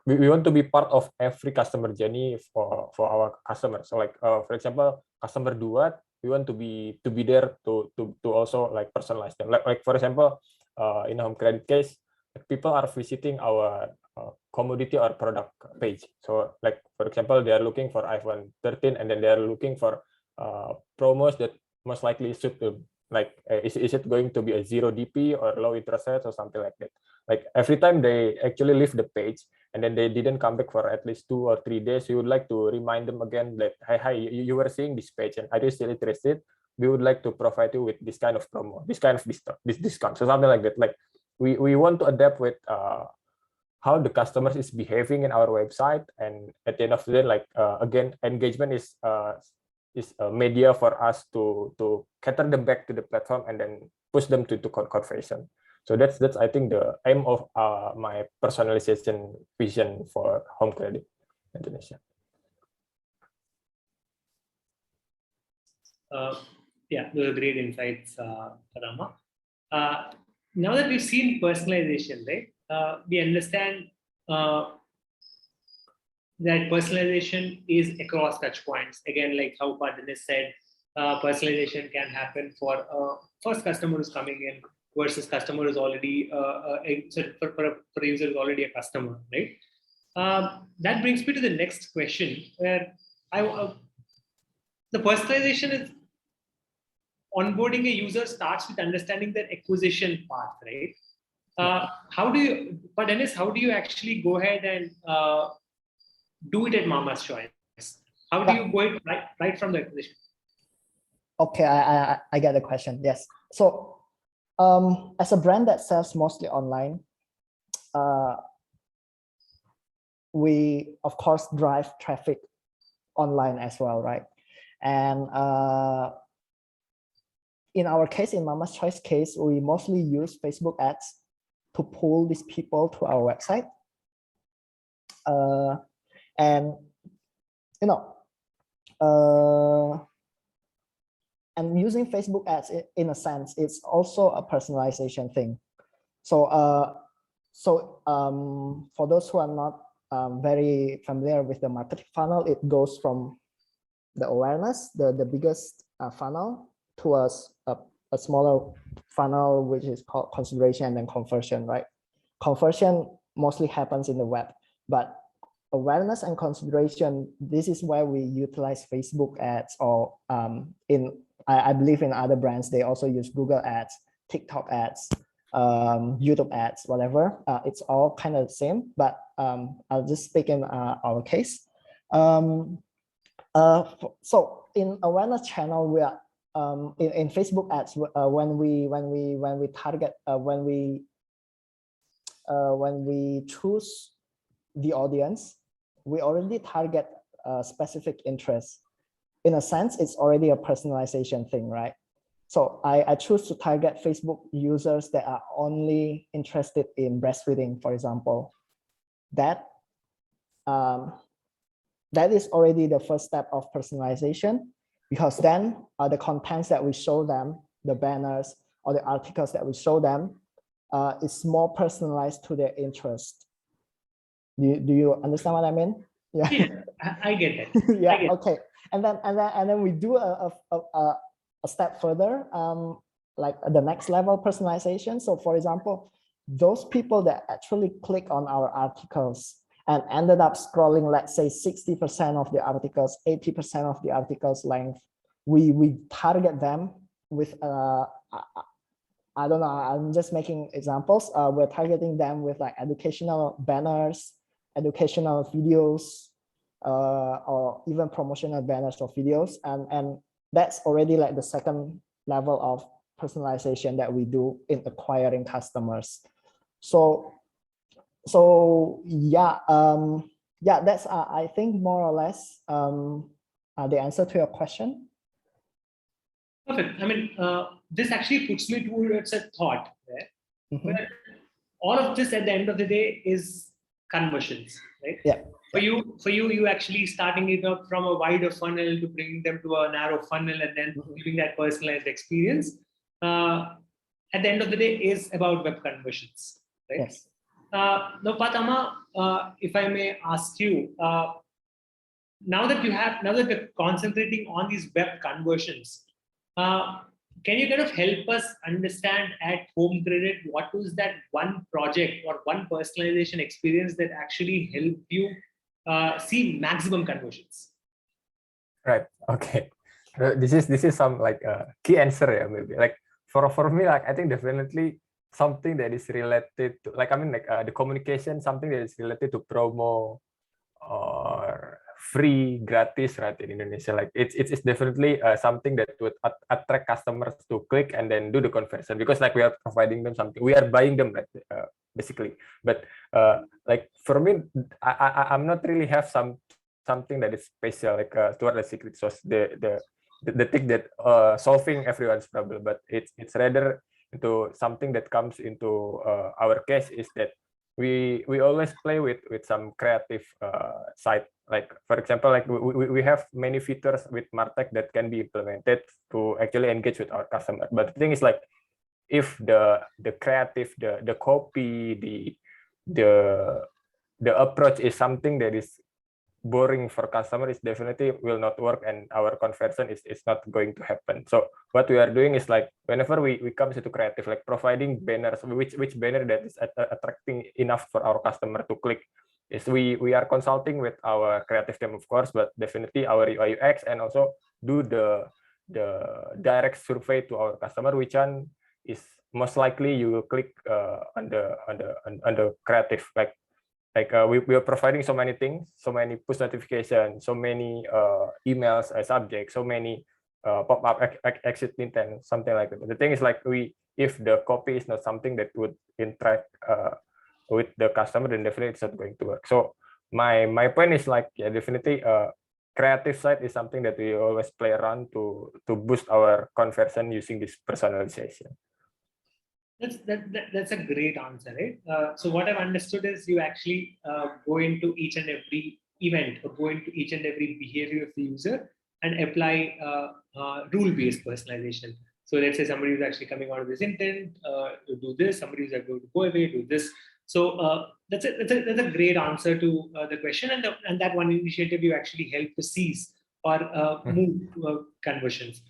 we want to be part of every customer journey for our customers. So like for example, customer do what, we want to be there to also like personalize them. Like for example, in home credit case, people are visiting our commodity or product page. So like for example, they are looking for iPhone 13 and then they are looking for promos that most likely suit them. Like is it going to be a 0 DP or low interest rate or something like that? Like every time they actually leave the page and then they didn't come back for at least 2 or 3 days, you would like to remind them again that, hi, you were seeing this page and are you still interested? We would like to provide you with this kind of promo, this kind of discount, so something like that. Like we want to adapt with how the customers is behaving in our website, and at the end of the day, like again, engagement is a media for us to cater them back to the platform and then push them to conversion. So that's I think the aim of my personalization vision for home credit Indonesia. Yeah, those are great insights, Rama. Now that we've seen personalization, right? We understand that personalization is across touch points. Again, like how Dennis said, personalization can happen for first customer who's coming in versus customer who's already for a user who's already a customer, right? That brings me to the next question, where the personalization is onboarding a user starts with understanding their acquisition path, right? Dennis, how do you actually go ahead and do it at Mama's Choice? How do you go it right from the acquisition? Okay, I get the question. Yes. So as a brand that sells mostly online, we of course drive traffic online as well, right? And in our case, in Mama's Choice case, we mostly use Facebook ads to pull these people to our website. And you know, and using Facebook ads in a sense, it's also a personalization thing. So for those who are not very familiar with the marketing funnel, it goes from the awareness, the biggest funnel, to a smaller funnel, which is called consideration and then conversion, right? Conversion mostly happens in the web, but awareness and consideration, this is where we utilize Facebook ads, or I believe in other brands, they also use Google ads, TikTok ads, YouTube ads, whatever. It's all kind of the same, but I'll just speak in our case. So in awareness channel, we are in Facebook ads, when we target, when we choose the audience, we already target specific interests. In a sense, it's already a personalization thing, right? So I choose to target Facebook users that are only interested in breastfeeding, for example. That is already the first step of personalization, because then the contents that we show them, the banners or the articles that we show them, is more personalized to their interest. Do you understand what I mean? Yeah, I get that. Yeah. Okay. And then we do a step further, like the next level personalization. So for example, those people that actually click on our articles and ended up scrolling, let's say 60% of the articles, 80% of the articles length, we target them with I don't know, I'm just making examples. We're targeting them with like educational banners, educational videos, or even promotional banners or videos. And that's already like the second level of personalization that we do in acquiring customers. So yeah, yeah, that's I think more or less the answer to your question. Perfect. I mean, this actually puts me towards a thought there, where all of this at the end of the day is conversions, right? Yeah. For you actually starting it up from a wider funnel to bringing them to a narrow funnel and then giving that personalized experience. At the end of the day, is about web conversions, right? Yes. Now, Patama, if I may ask you, now that we're concentrating on these web conversions, can you kind of help us understand at Home Credit what was that one project or one personalization experience that actually helped you see maximum conversions? Right. Okay. This is some like key answer, yeah, maybe like for me, like I think definitely something that is related to, like, I mean, like the communication, something that is related to promo or free, gratis, right, in Indonesia. Like it's definitely something that would attract customers to click and then do the conversion, because like we are providing them something, we are buying them, right, basically. But like for me, I'm not really have something that is special, like toward the secret sauce, the thing that solving everyone's problem, but it's rather into something that comes into our case is that we always play with some creative side. Like for example, like we have many features with Martech that can be implemented to actually engage with our customer. But the thing is, like, if the creative, the copy, the approach is something that is boring for customer, is definitely will not work, and our conversion is not going to happen. So what we are doing is, like, whenever we come to creative, like providing banners, which banner that is attracting enough for our customer to click, is we are consulting with our creative team, of course, but definitely our UI UX, and also do the direct survey to our customer, which one is most likely you will click on the creative. Like we are providing so many things, so many push notifications, so many emails as subject, so many pop-up exit intent, something like that. The thing is, like, if the copy is not something that would interact with the customer, then definitely it's not going to work. So my point is, like, yeah, definitely creative side is something that we always play around to boost our conversion using this personalization. That's a great answer, right? So what I've understood is you actually go into each and every event or go into each and every behavior of the user and apply rule-based personalization. So let's say somebody who's actually coming out of this intent, do this. Somebody who's going to go away, do this. So that's a great answer to the question, and that one initiative you actually help to seize or move conversions.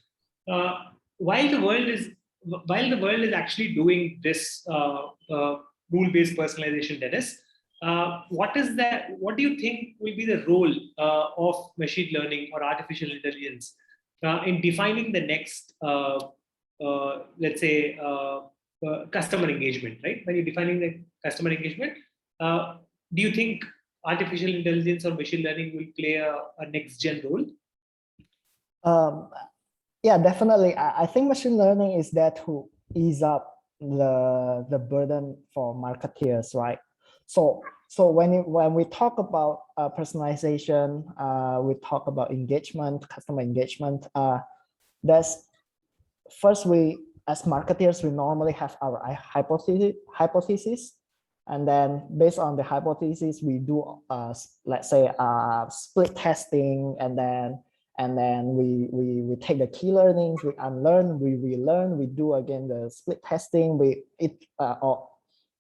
While the world is actually doing this rule-based personalization, Dennis, what do you think will be the role of machine learning or artificial intelligence in defining the next, let's say, customer engagement, right? When you're defining the customer engagement, do you think artificial intelligence or machine learning will play a next-gen role? Yeah, definitely. I think machine learning is there to ease up the burden for marketeers, right? So when we talk about personalization, we talk about engagement, customer engagement. There's first, we as marketeers, we normally have our hypothesis, and then based on the hypothesis, we do let's say split testing, and then we take the key learnings, we unlearn, we relearn, we do again the split testing,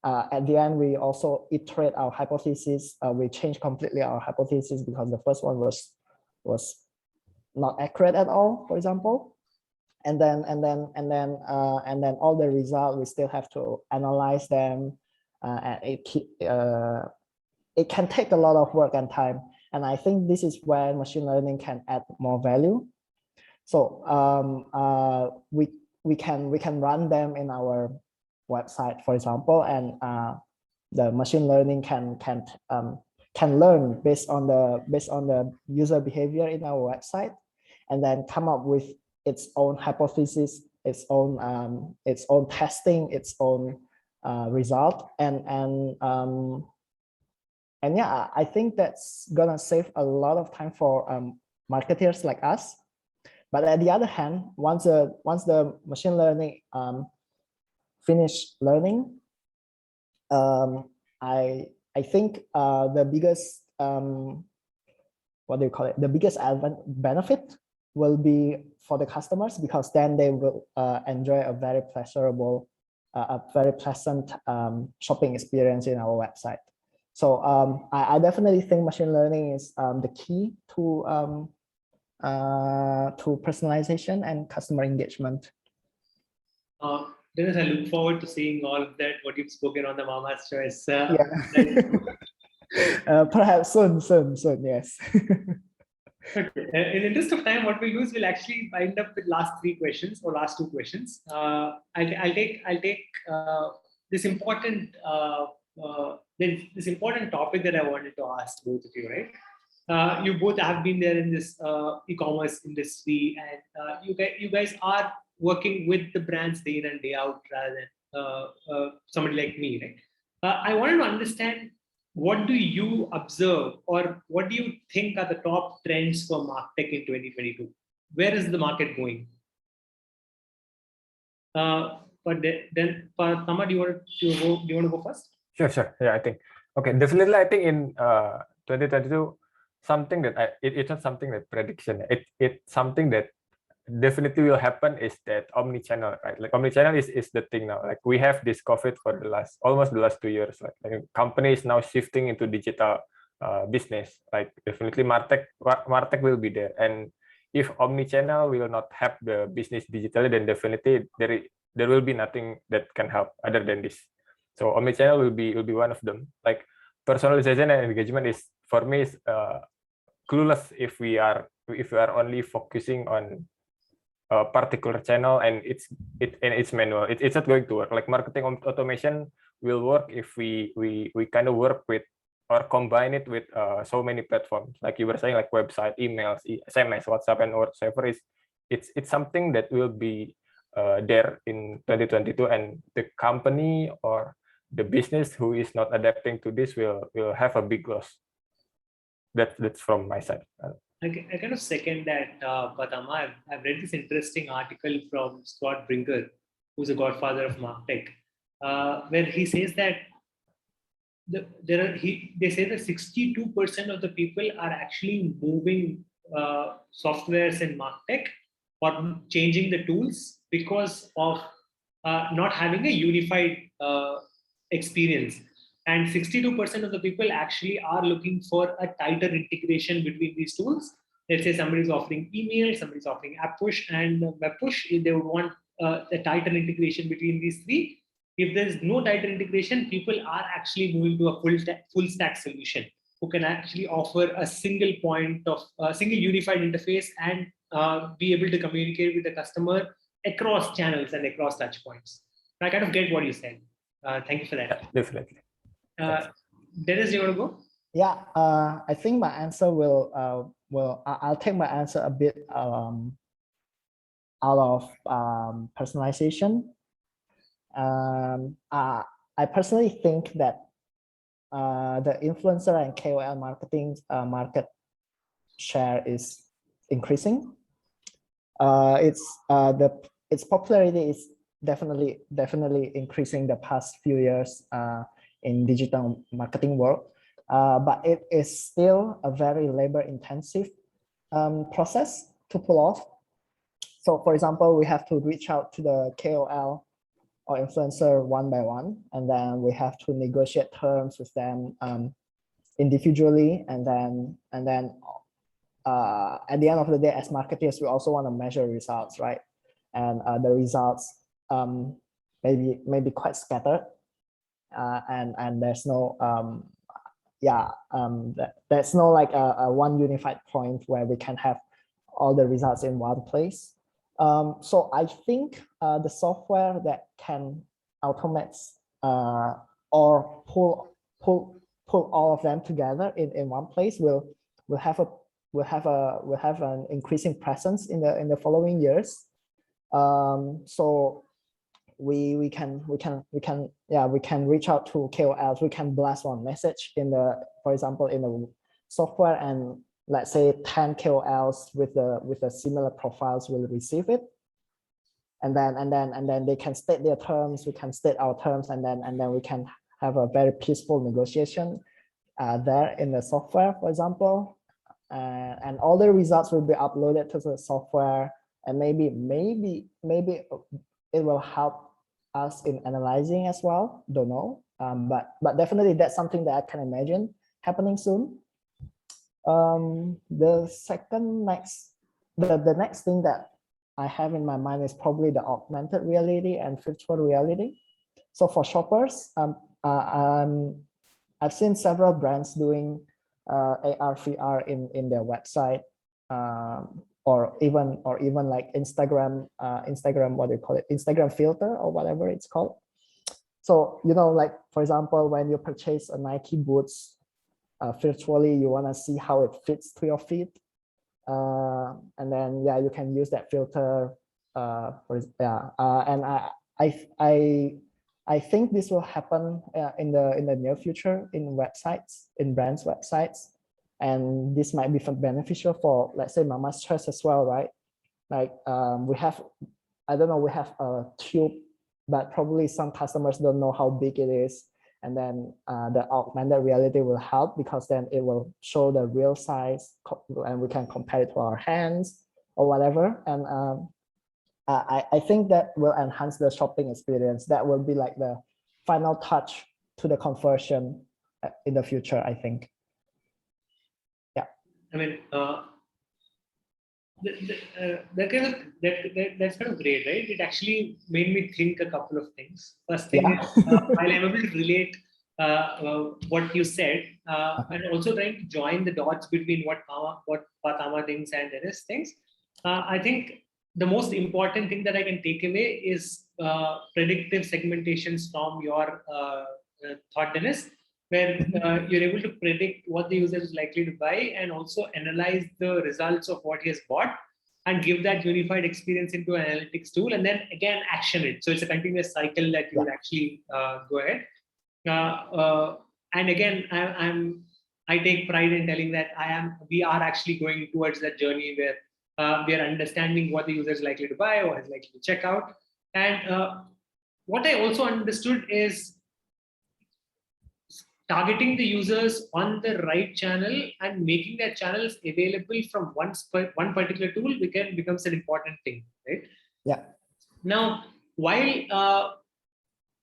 at the end we also iterate our hypothesis. We change completely our hypothesis because the first one was not accurate at all, for example. And then all the results, we still have to analyze them, and it can take a lot of work and time. And I think this is where machine learning can add more value. So we can run them in our website, for example, and the machine learning can learn based on the user behavior in our website, and then come up with its own hypothesis, its own testing, its own result, and yeah, I think that's gonna save a lot of time for marketers like us. But at the other hand, once the machine learning finish learning, I think the biggest what do you call it? The biggest benefit will be for the customers, because then they will enjoy a very pleasurable, a very pleasant shopping experience in our website. So I definitely think machine learning is the key to personalization and customer engagement. Dennis, I look forward to seeing all of that, what you've spoken on the Mama's Choice. Yeah. Perhaps soon, yes. Okay. In the interest of time, what we'll do is we'll actually wind up with last two questions. I'll take this important this important topic that I wanted to ask both of you, right? You both have been there in this e-commerce industry, and you guys are working with the brands day in and day out rather than somebody like me, right? I wanted to understand, what do you observe, or what do you think are the top trends for MarTech in 2022? Where is the market going? But then, Tama, do you want to go first? Sure. Yeah, I think. Okay, definitely. I think in 2022, something that it's not something that prediction. It's something that definitely will happen is that omni-channel, right? Like omni-channel is the thing now. Like we have this COVID for almost the last 2 years. Like companies now shifting into digital business. Like definitely MarTech will be there. And if omni-channel will not have the business digitally, then definitely there will be nothing that can help other than this. So omni-channel will be one of them. Like personalization and engagement is, for me, is clueless if we are only focusing on a particular channel and it's manual. It's not going to work. Like marketing automation will work if we kind of work with or combine it with so many platforms. Like you were saying, like website, emails, SMS, WhatsApp, and whatever is. It's something that will be there in 2022, and the company or the business who is not adapting to this will have a big loss. That's from my side. I kind of second that, Patama. I've read this interesting article from Scott Brinker, who's a godfather of MarTech, where he says that they say that 62% of the people are actually moving softwares in MarTech or changing the tools because of not having a unified experience. And 62% of the people actually are looking for a tighter integration between these tools. Let's say somebody's offering email, somebody's offering app push and web push. They would want a tighter integration between these three. If there's no tighter integration, people are actually moving to a full stack solution who can actually offer a single point of single unified interface and be able to communicate with the customer across channels and across touch points. I kind of get what you said. Thank you for that. Yeah, definitely. Dennis, you want to go? Yeah, I think my answer I'll take my answer a bit out of personalization. I personally think that the influencer and KOL marketing market share is increasing. Its popularity is definitely increasing the past few years in digital marketing world, but it is still a very labor-intensive process to pull off. So, for example, we have to reach out to the KOL or influencer one by one, and then we have to negotiate terms with them individually, and then at the end of the day, as marketers, we also want to measure results, right? And the results may be quite scattered, and there's no there's no like a one unified point where we can have all the results in one place. So I think the software that can automate or pull all of them together in one place will have an increasing presence in the following years. So we can reach out to KOLs. We can blast one message for example, in the software, and let's say 10 KOLs with the similar profiles will receive it, and then they can state their terms. We can state our terms, and then we can have a very peaceful negotiation there in the software, for example, and all the results will be uploaded to the software, and maybe it will help us in analyzing as well. Don't know, but definitely that's something that I can imagine happening soon. The next thing that I have in my mind is probably the augmented reality and virtual reality. So for shoppers, I've seen several brands doing AR, VR in their website, or even like Instagram, what do you call it? Instagram filter or whatever it's called. So, like, for example, when you purchase a Nike boots virtually, you want to see how it fits to your feet. And then, you can use that filter. And I think this will happen in the near future in brands' websites. And this might be beneficial for, let's say, Mama's Choice as well, right? Like we have a tube, but probably some customers don't know how big it is. And then the augmented reality will help, because then it will show the real size, and we can compare it to our hands or whatever. And I think that will enhance the shopping experience. That will be like the final touch to the conversion in the future, I think. I mean, that's kind of great, right? It actually made me think a couple of things. First thing is, while I'm able to relate what you said, and also trying to join the dots between what Patama thinks and Dennis thinks, I think the most important thing that I can take away is predictive segmentations from your thought, Dennis, where you're able to predict what the user is likely to buy, and also analyze the results of what he has bought, and give that unified experience into an analytics tool, and then again action it. So it's a continuous cycle that you would actually go ahead. And again, I take pride in telling that we are actually going towards that journey where we are understanding what the user is likely to buy or is likely to check out. And what I also understood is targeting the users on the right channel and making that channels available from one particular tool becomes an important thing, right? Yeah. Now, while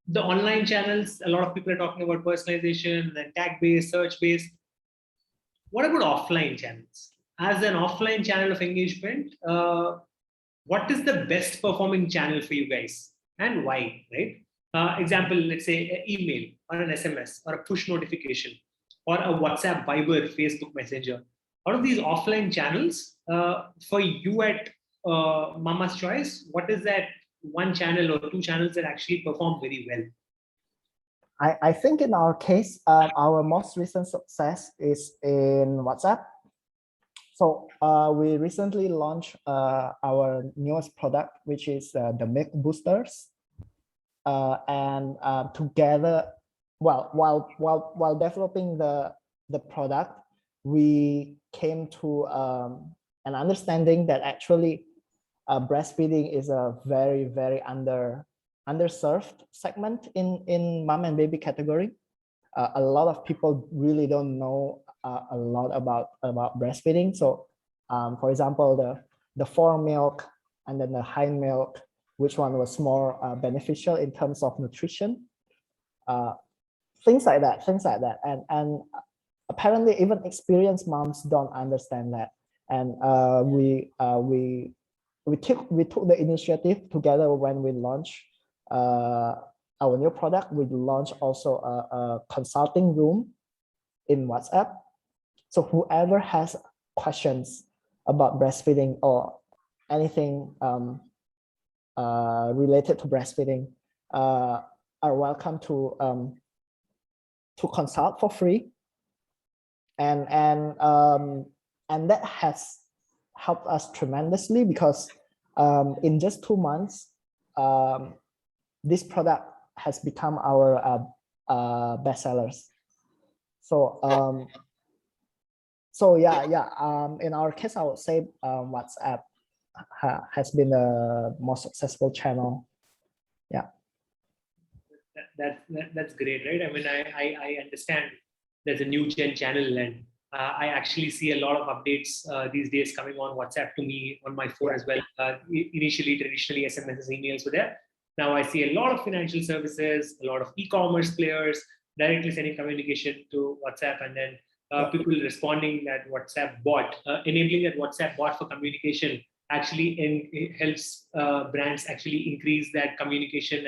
the online channels, a lot of people are talking about personalization and tag-based, search-based. What about offline channels? As an offline channel of engagement, what is the best performing channel for you guys, and why, right? Example, let's say an email or an SMS or a push notification or a WhatsApp, Viber, Facebook Messenger. Out of these offline channels, for you at Mama's Choice, what is that one channel or two channels that actually perform very well? I think in our case, our most recent success is in WhatsApp. So we recently launched our newest product, which is the Milk Boosters. And together, while developing the product, we came to an understanding that actually breastfeeding is a very, very underserved segment in mom and baby category. A lot of people really don't know a lot about breastfeeding. So for example, the foremilk and then the hindmilk, which one was more beneficial in terms of nutrition, things like that. And apparently even experienced moms don't understand that. And we took the initiative together when we launched our new product, we launch also a consulting room in WhatsApp. So whoever has questions about breastfeeding or anything related to breastfeeding are welcome to consult for free. And that has helped us tremendously because in just 2 months, this product has become our bestsellers. So in our case, I would say WhatsApp has been the most successful channel. Yeah. That's great, right? I mean, I understand there's a new Gen channel, and I actually see a lot of updates these days coming on WhatsApp to me on my phone as well. Initially, traditionally, SMSs, emails were there. Now I see a lot of financial services, a lot of e-commerce players directly sending communication to WhatsApp, and then people responding that WhatsApp bot, enabling that WhatsApp bot for communication actually it helps brands actually increase that communication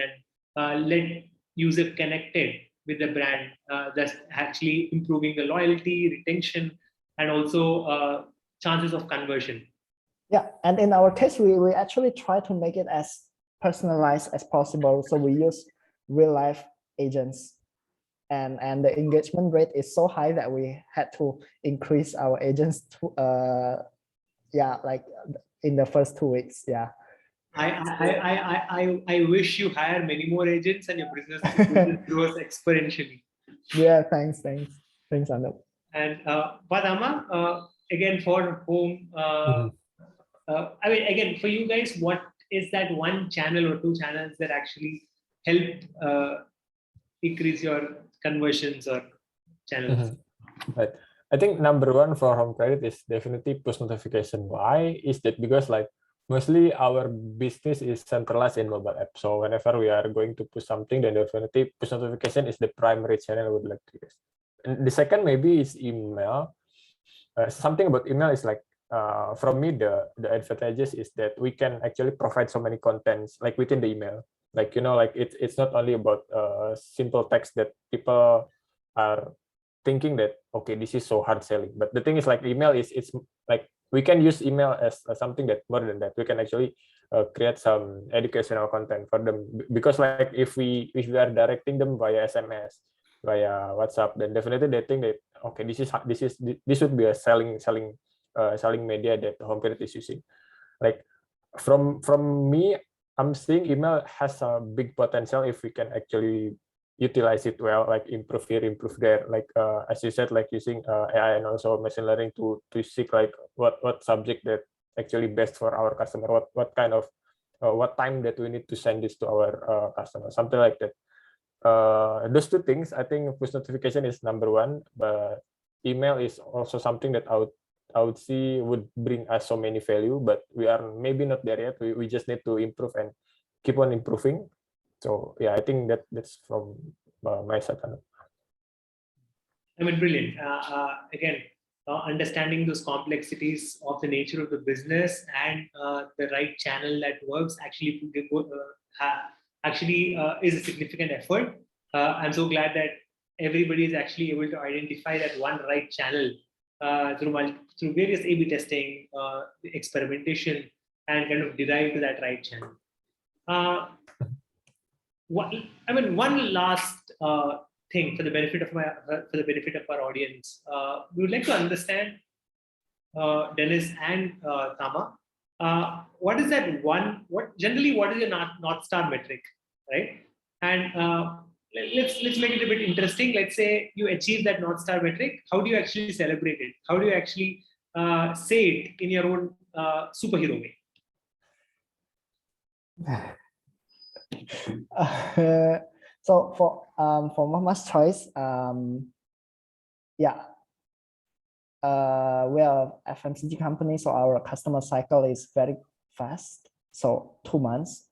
and let user connected with the brand, thus actually improving the loyalty, retention, and also chances of conversion. Yeah, and in our case, we actually try to make it as personalized as possible. So we use real life agents, and the engagement rate is so high that we had to increase our agents to like in the first 2 weeks. Yeah. I wish you hire many more agents and your business grows exponentially. Yeah, thanks, Anup. And Padama, again for home, I mean, again for you guys, what is that one channel or two channels that actually help increase your conversions or channels? Right. I think number one for home credit is definitely push notification. Why is that? Because like mostly our business is centralized in mobile app. So whenever we are going to push something, then definitely push notification is the primary channel I would like to use. And the second maybe is email. Something about email is like from me the advantages is that we can actually provide so many contents like within the email. Like like it's not only about simple text that people are thinking that okay, this is so hard selling. But the thing is like email it's like we can use email as something that more than that we can actually create some educational content for them, because like if we are directing them via SMS, via WhatsApp, then definitely they think that okay, this would be a selling media that home credit is using. Like from me, I'm seeing email has a big potential if we can actually utilize it well, like improve here, improve there, like as you said, like using AI and also machine learning to seek like what subject that actually best for our customer, what kind of what time that we need to send this to our customer, something like that. Those two things, I think push notification is number one, but email is also something that I would see would bring us so many value, but we are maybe not there yet. We just need to improve and keep on improving. So yeah, I think that's from my side. I mean, brilliant. Again, understanding those complexities of the nature of the business and the right channel that works actually is a significant effort. I'm so glad that everybody is actually able to identify that one right channel through various A/B testing, experimentation, and kind of derive to that right channel. One last thing for the benefit of our audience, we would like to understand, Dennis and Tama, what is that one? What is your North Star metric, right? And let's make it a bit interesting. Let's say you achieve that North Star metric. How do you actually celebrate it? How do you actually say it in your own superhero way? So for Mama's Choice, we are FMCG company, so our customer cycle is very fast. So 2 months,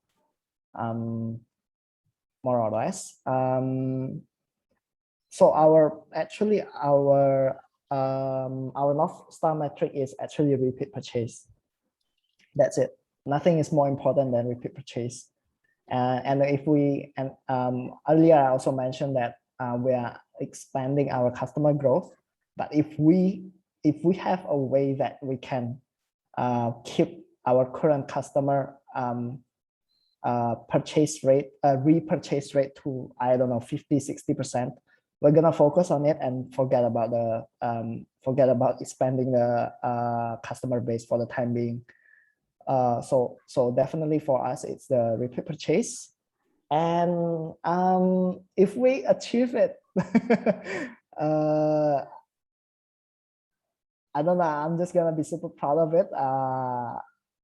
more or less. So our North Star metric is actually repeat purchase. That's it. Nothing is more important than repeat purchase. And if we, and earlier I also mentioned that we are expanding our customer growth, but if we have a way that we can keep our current customer purchase rate, repurchase rate to, I don't know, 50-60%, we're gonna focus on it and forget about expanding the customer base for the time being. So definitely for us, it's the repeat purchase. And if we achieve it, I don't know, I'm just gonna be super proud of it.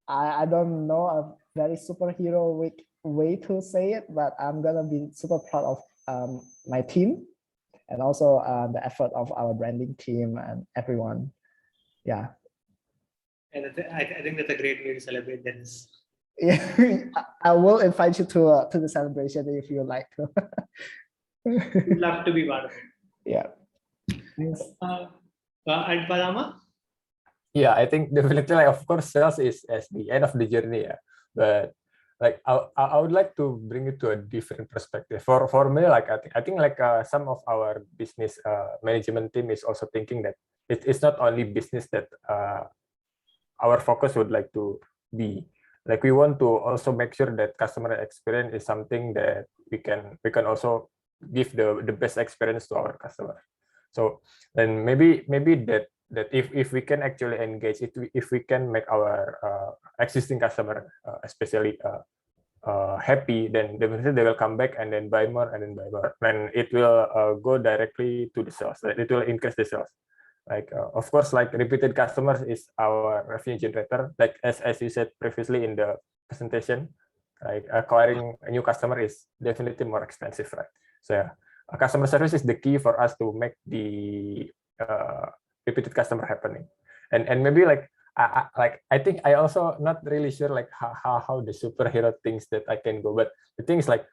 I don't know a very superhero way to say it, but I'm gonna be super proud of my team, and also the effort of our branding team and everyone. Yeah. And I think that's a great way to celebrate this. Yeah, I will invite you to the celebration if you like to. We'd love to be part of it. Yeah. Thanks. And Padama? Yeah, I think definitely, like, of course, sales is as the end of the journey, yeah. But like I would like to bring it to a different perspective. For me, like I think like some of our business management team is also thinking that it's not only business that our focus would like to be. Like we want to also make sure that customer experience is something that we can also give the best experience to our customer. So then maybe that if we can actually engage it, if we can make our existing customer especially happy, then definitely they will come back and then buy more and then buy more, and it will go directly to the sales. It will increase the sales. Like of course, like repeated customers is our revenue generator. Like as you said previously in the presentation, like acquiring a new customer is definitely more expensive, right? So yeah, customer service is the key for us to make the repeated customer happening. And maybe like I think I also not really sure like how the superhero thinks that I can go, but the thing is like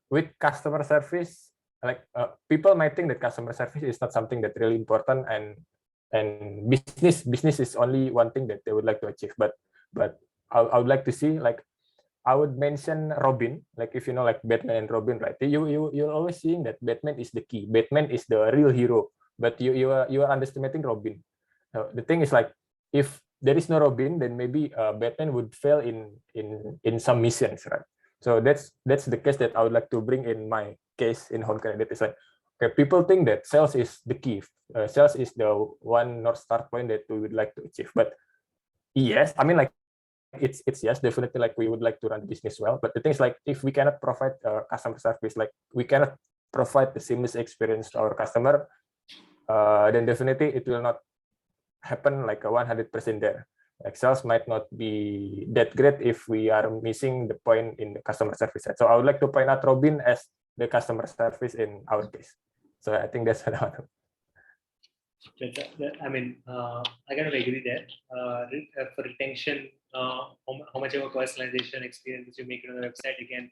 with customer service, like people might think that customer service is not something that really important, and business is only one thing that they would like to achieve. But I would like to see, like I would mention Robin, like if you know like Batman and Robin, right? You're always seeing that Batman is the key, Batman is the real hero, but you are underestimating Robin. So the thing is like if there is no Robin, then maybe Batman would fail in some missions, right? So that's the case that I would like to bring in my case in home credit. It's like, okay, people think that sales is the key. Sales is the one North Star point that we would like to achieve. But yes, I mean like it's yes, definitely like we would like to run the business well. But the thing is like if we cannot provide customer service, like we cannot provide the seamless experience to our customer, then definitely it will not happen like a 100% there. Like sales might not be that great if we are missing the point in the customer service side. So I would like to point out Robin as the customer service in our case. So I think that's what I want to. I mean, I kind of agree there. For retention, how much of a personalization experience you make it on the website, again,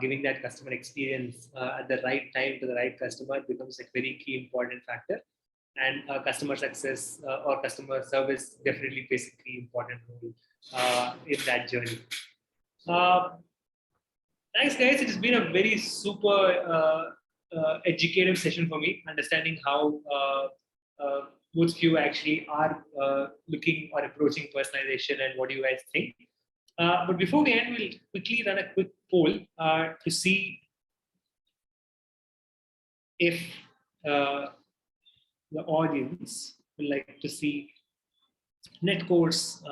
giving that customer experience at the right time to the right customer becomes a very key important factor. And customer success or customer service definitely plays a key important role in that journey. Thanks, guys. It's been a very super educative session for me, understanding how both of you actually are looking or approaching personalization and what do you guys think. But before we end, we'll quickly run a quick poll to see if the audience will like to see Netcore's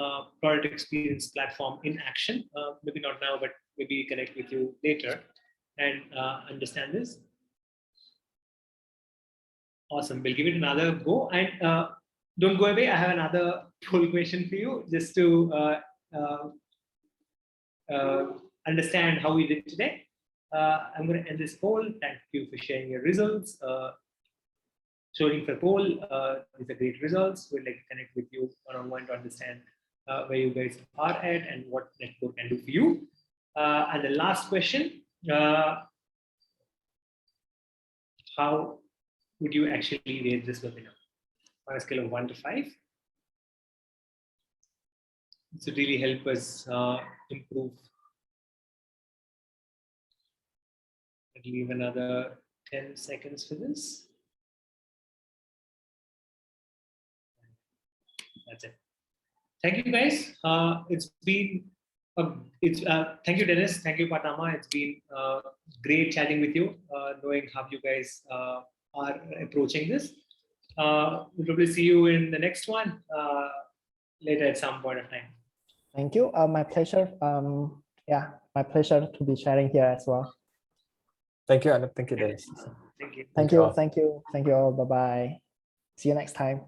product experience platform in action. Maybe not now, but maybe connect with you later and understand this. Awesome. We'll give it another go. And don't go away. I have another poll question for you just to understand how we did today. I'm going to end this poll. Thank you for sharing your results. Showing for poll, these are great results. We'd like to connect with you one-on-one to understand where you guys are at and what Netcore can do for you. And the last question, how would you actually rate this webinar on a scale of 1 to 5? This would really help us improve leave another 10 seconds for this. That's it. Thank you, guys. It's been thank you, Dennis. Thank you, Patama. It's been great chatting with you, knowing how you guys are approaching this. We'll probably see you in the next one later at some point of time. Thank you. My pleasure. Yeah, my pleasure to be sharing here as well. Thank you, Anup. Thank you, Dennis. Thank you. Thank you. Thank you. Thank you all. Bye bye. See you next time.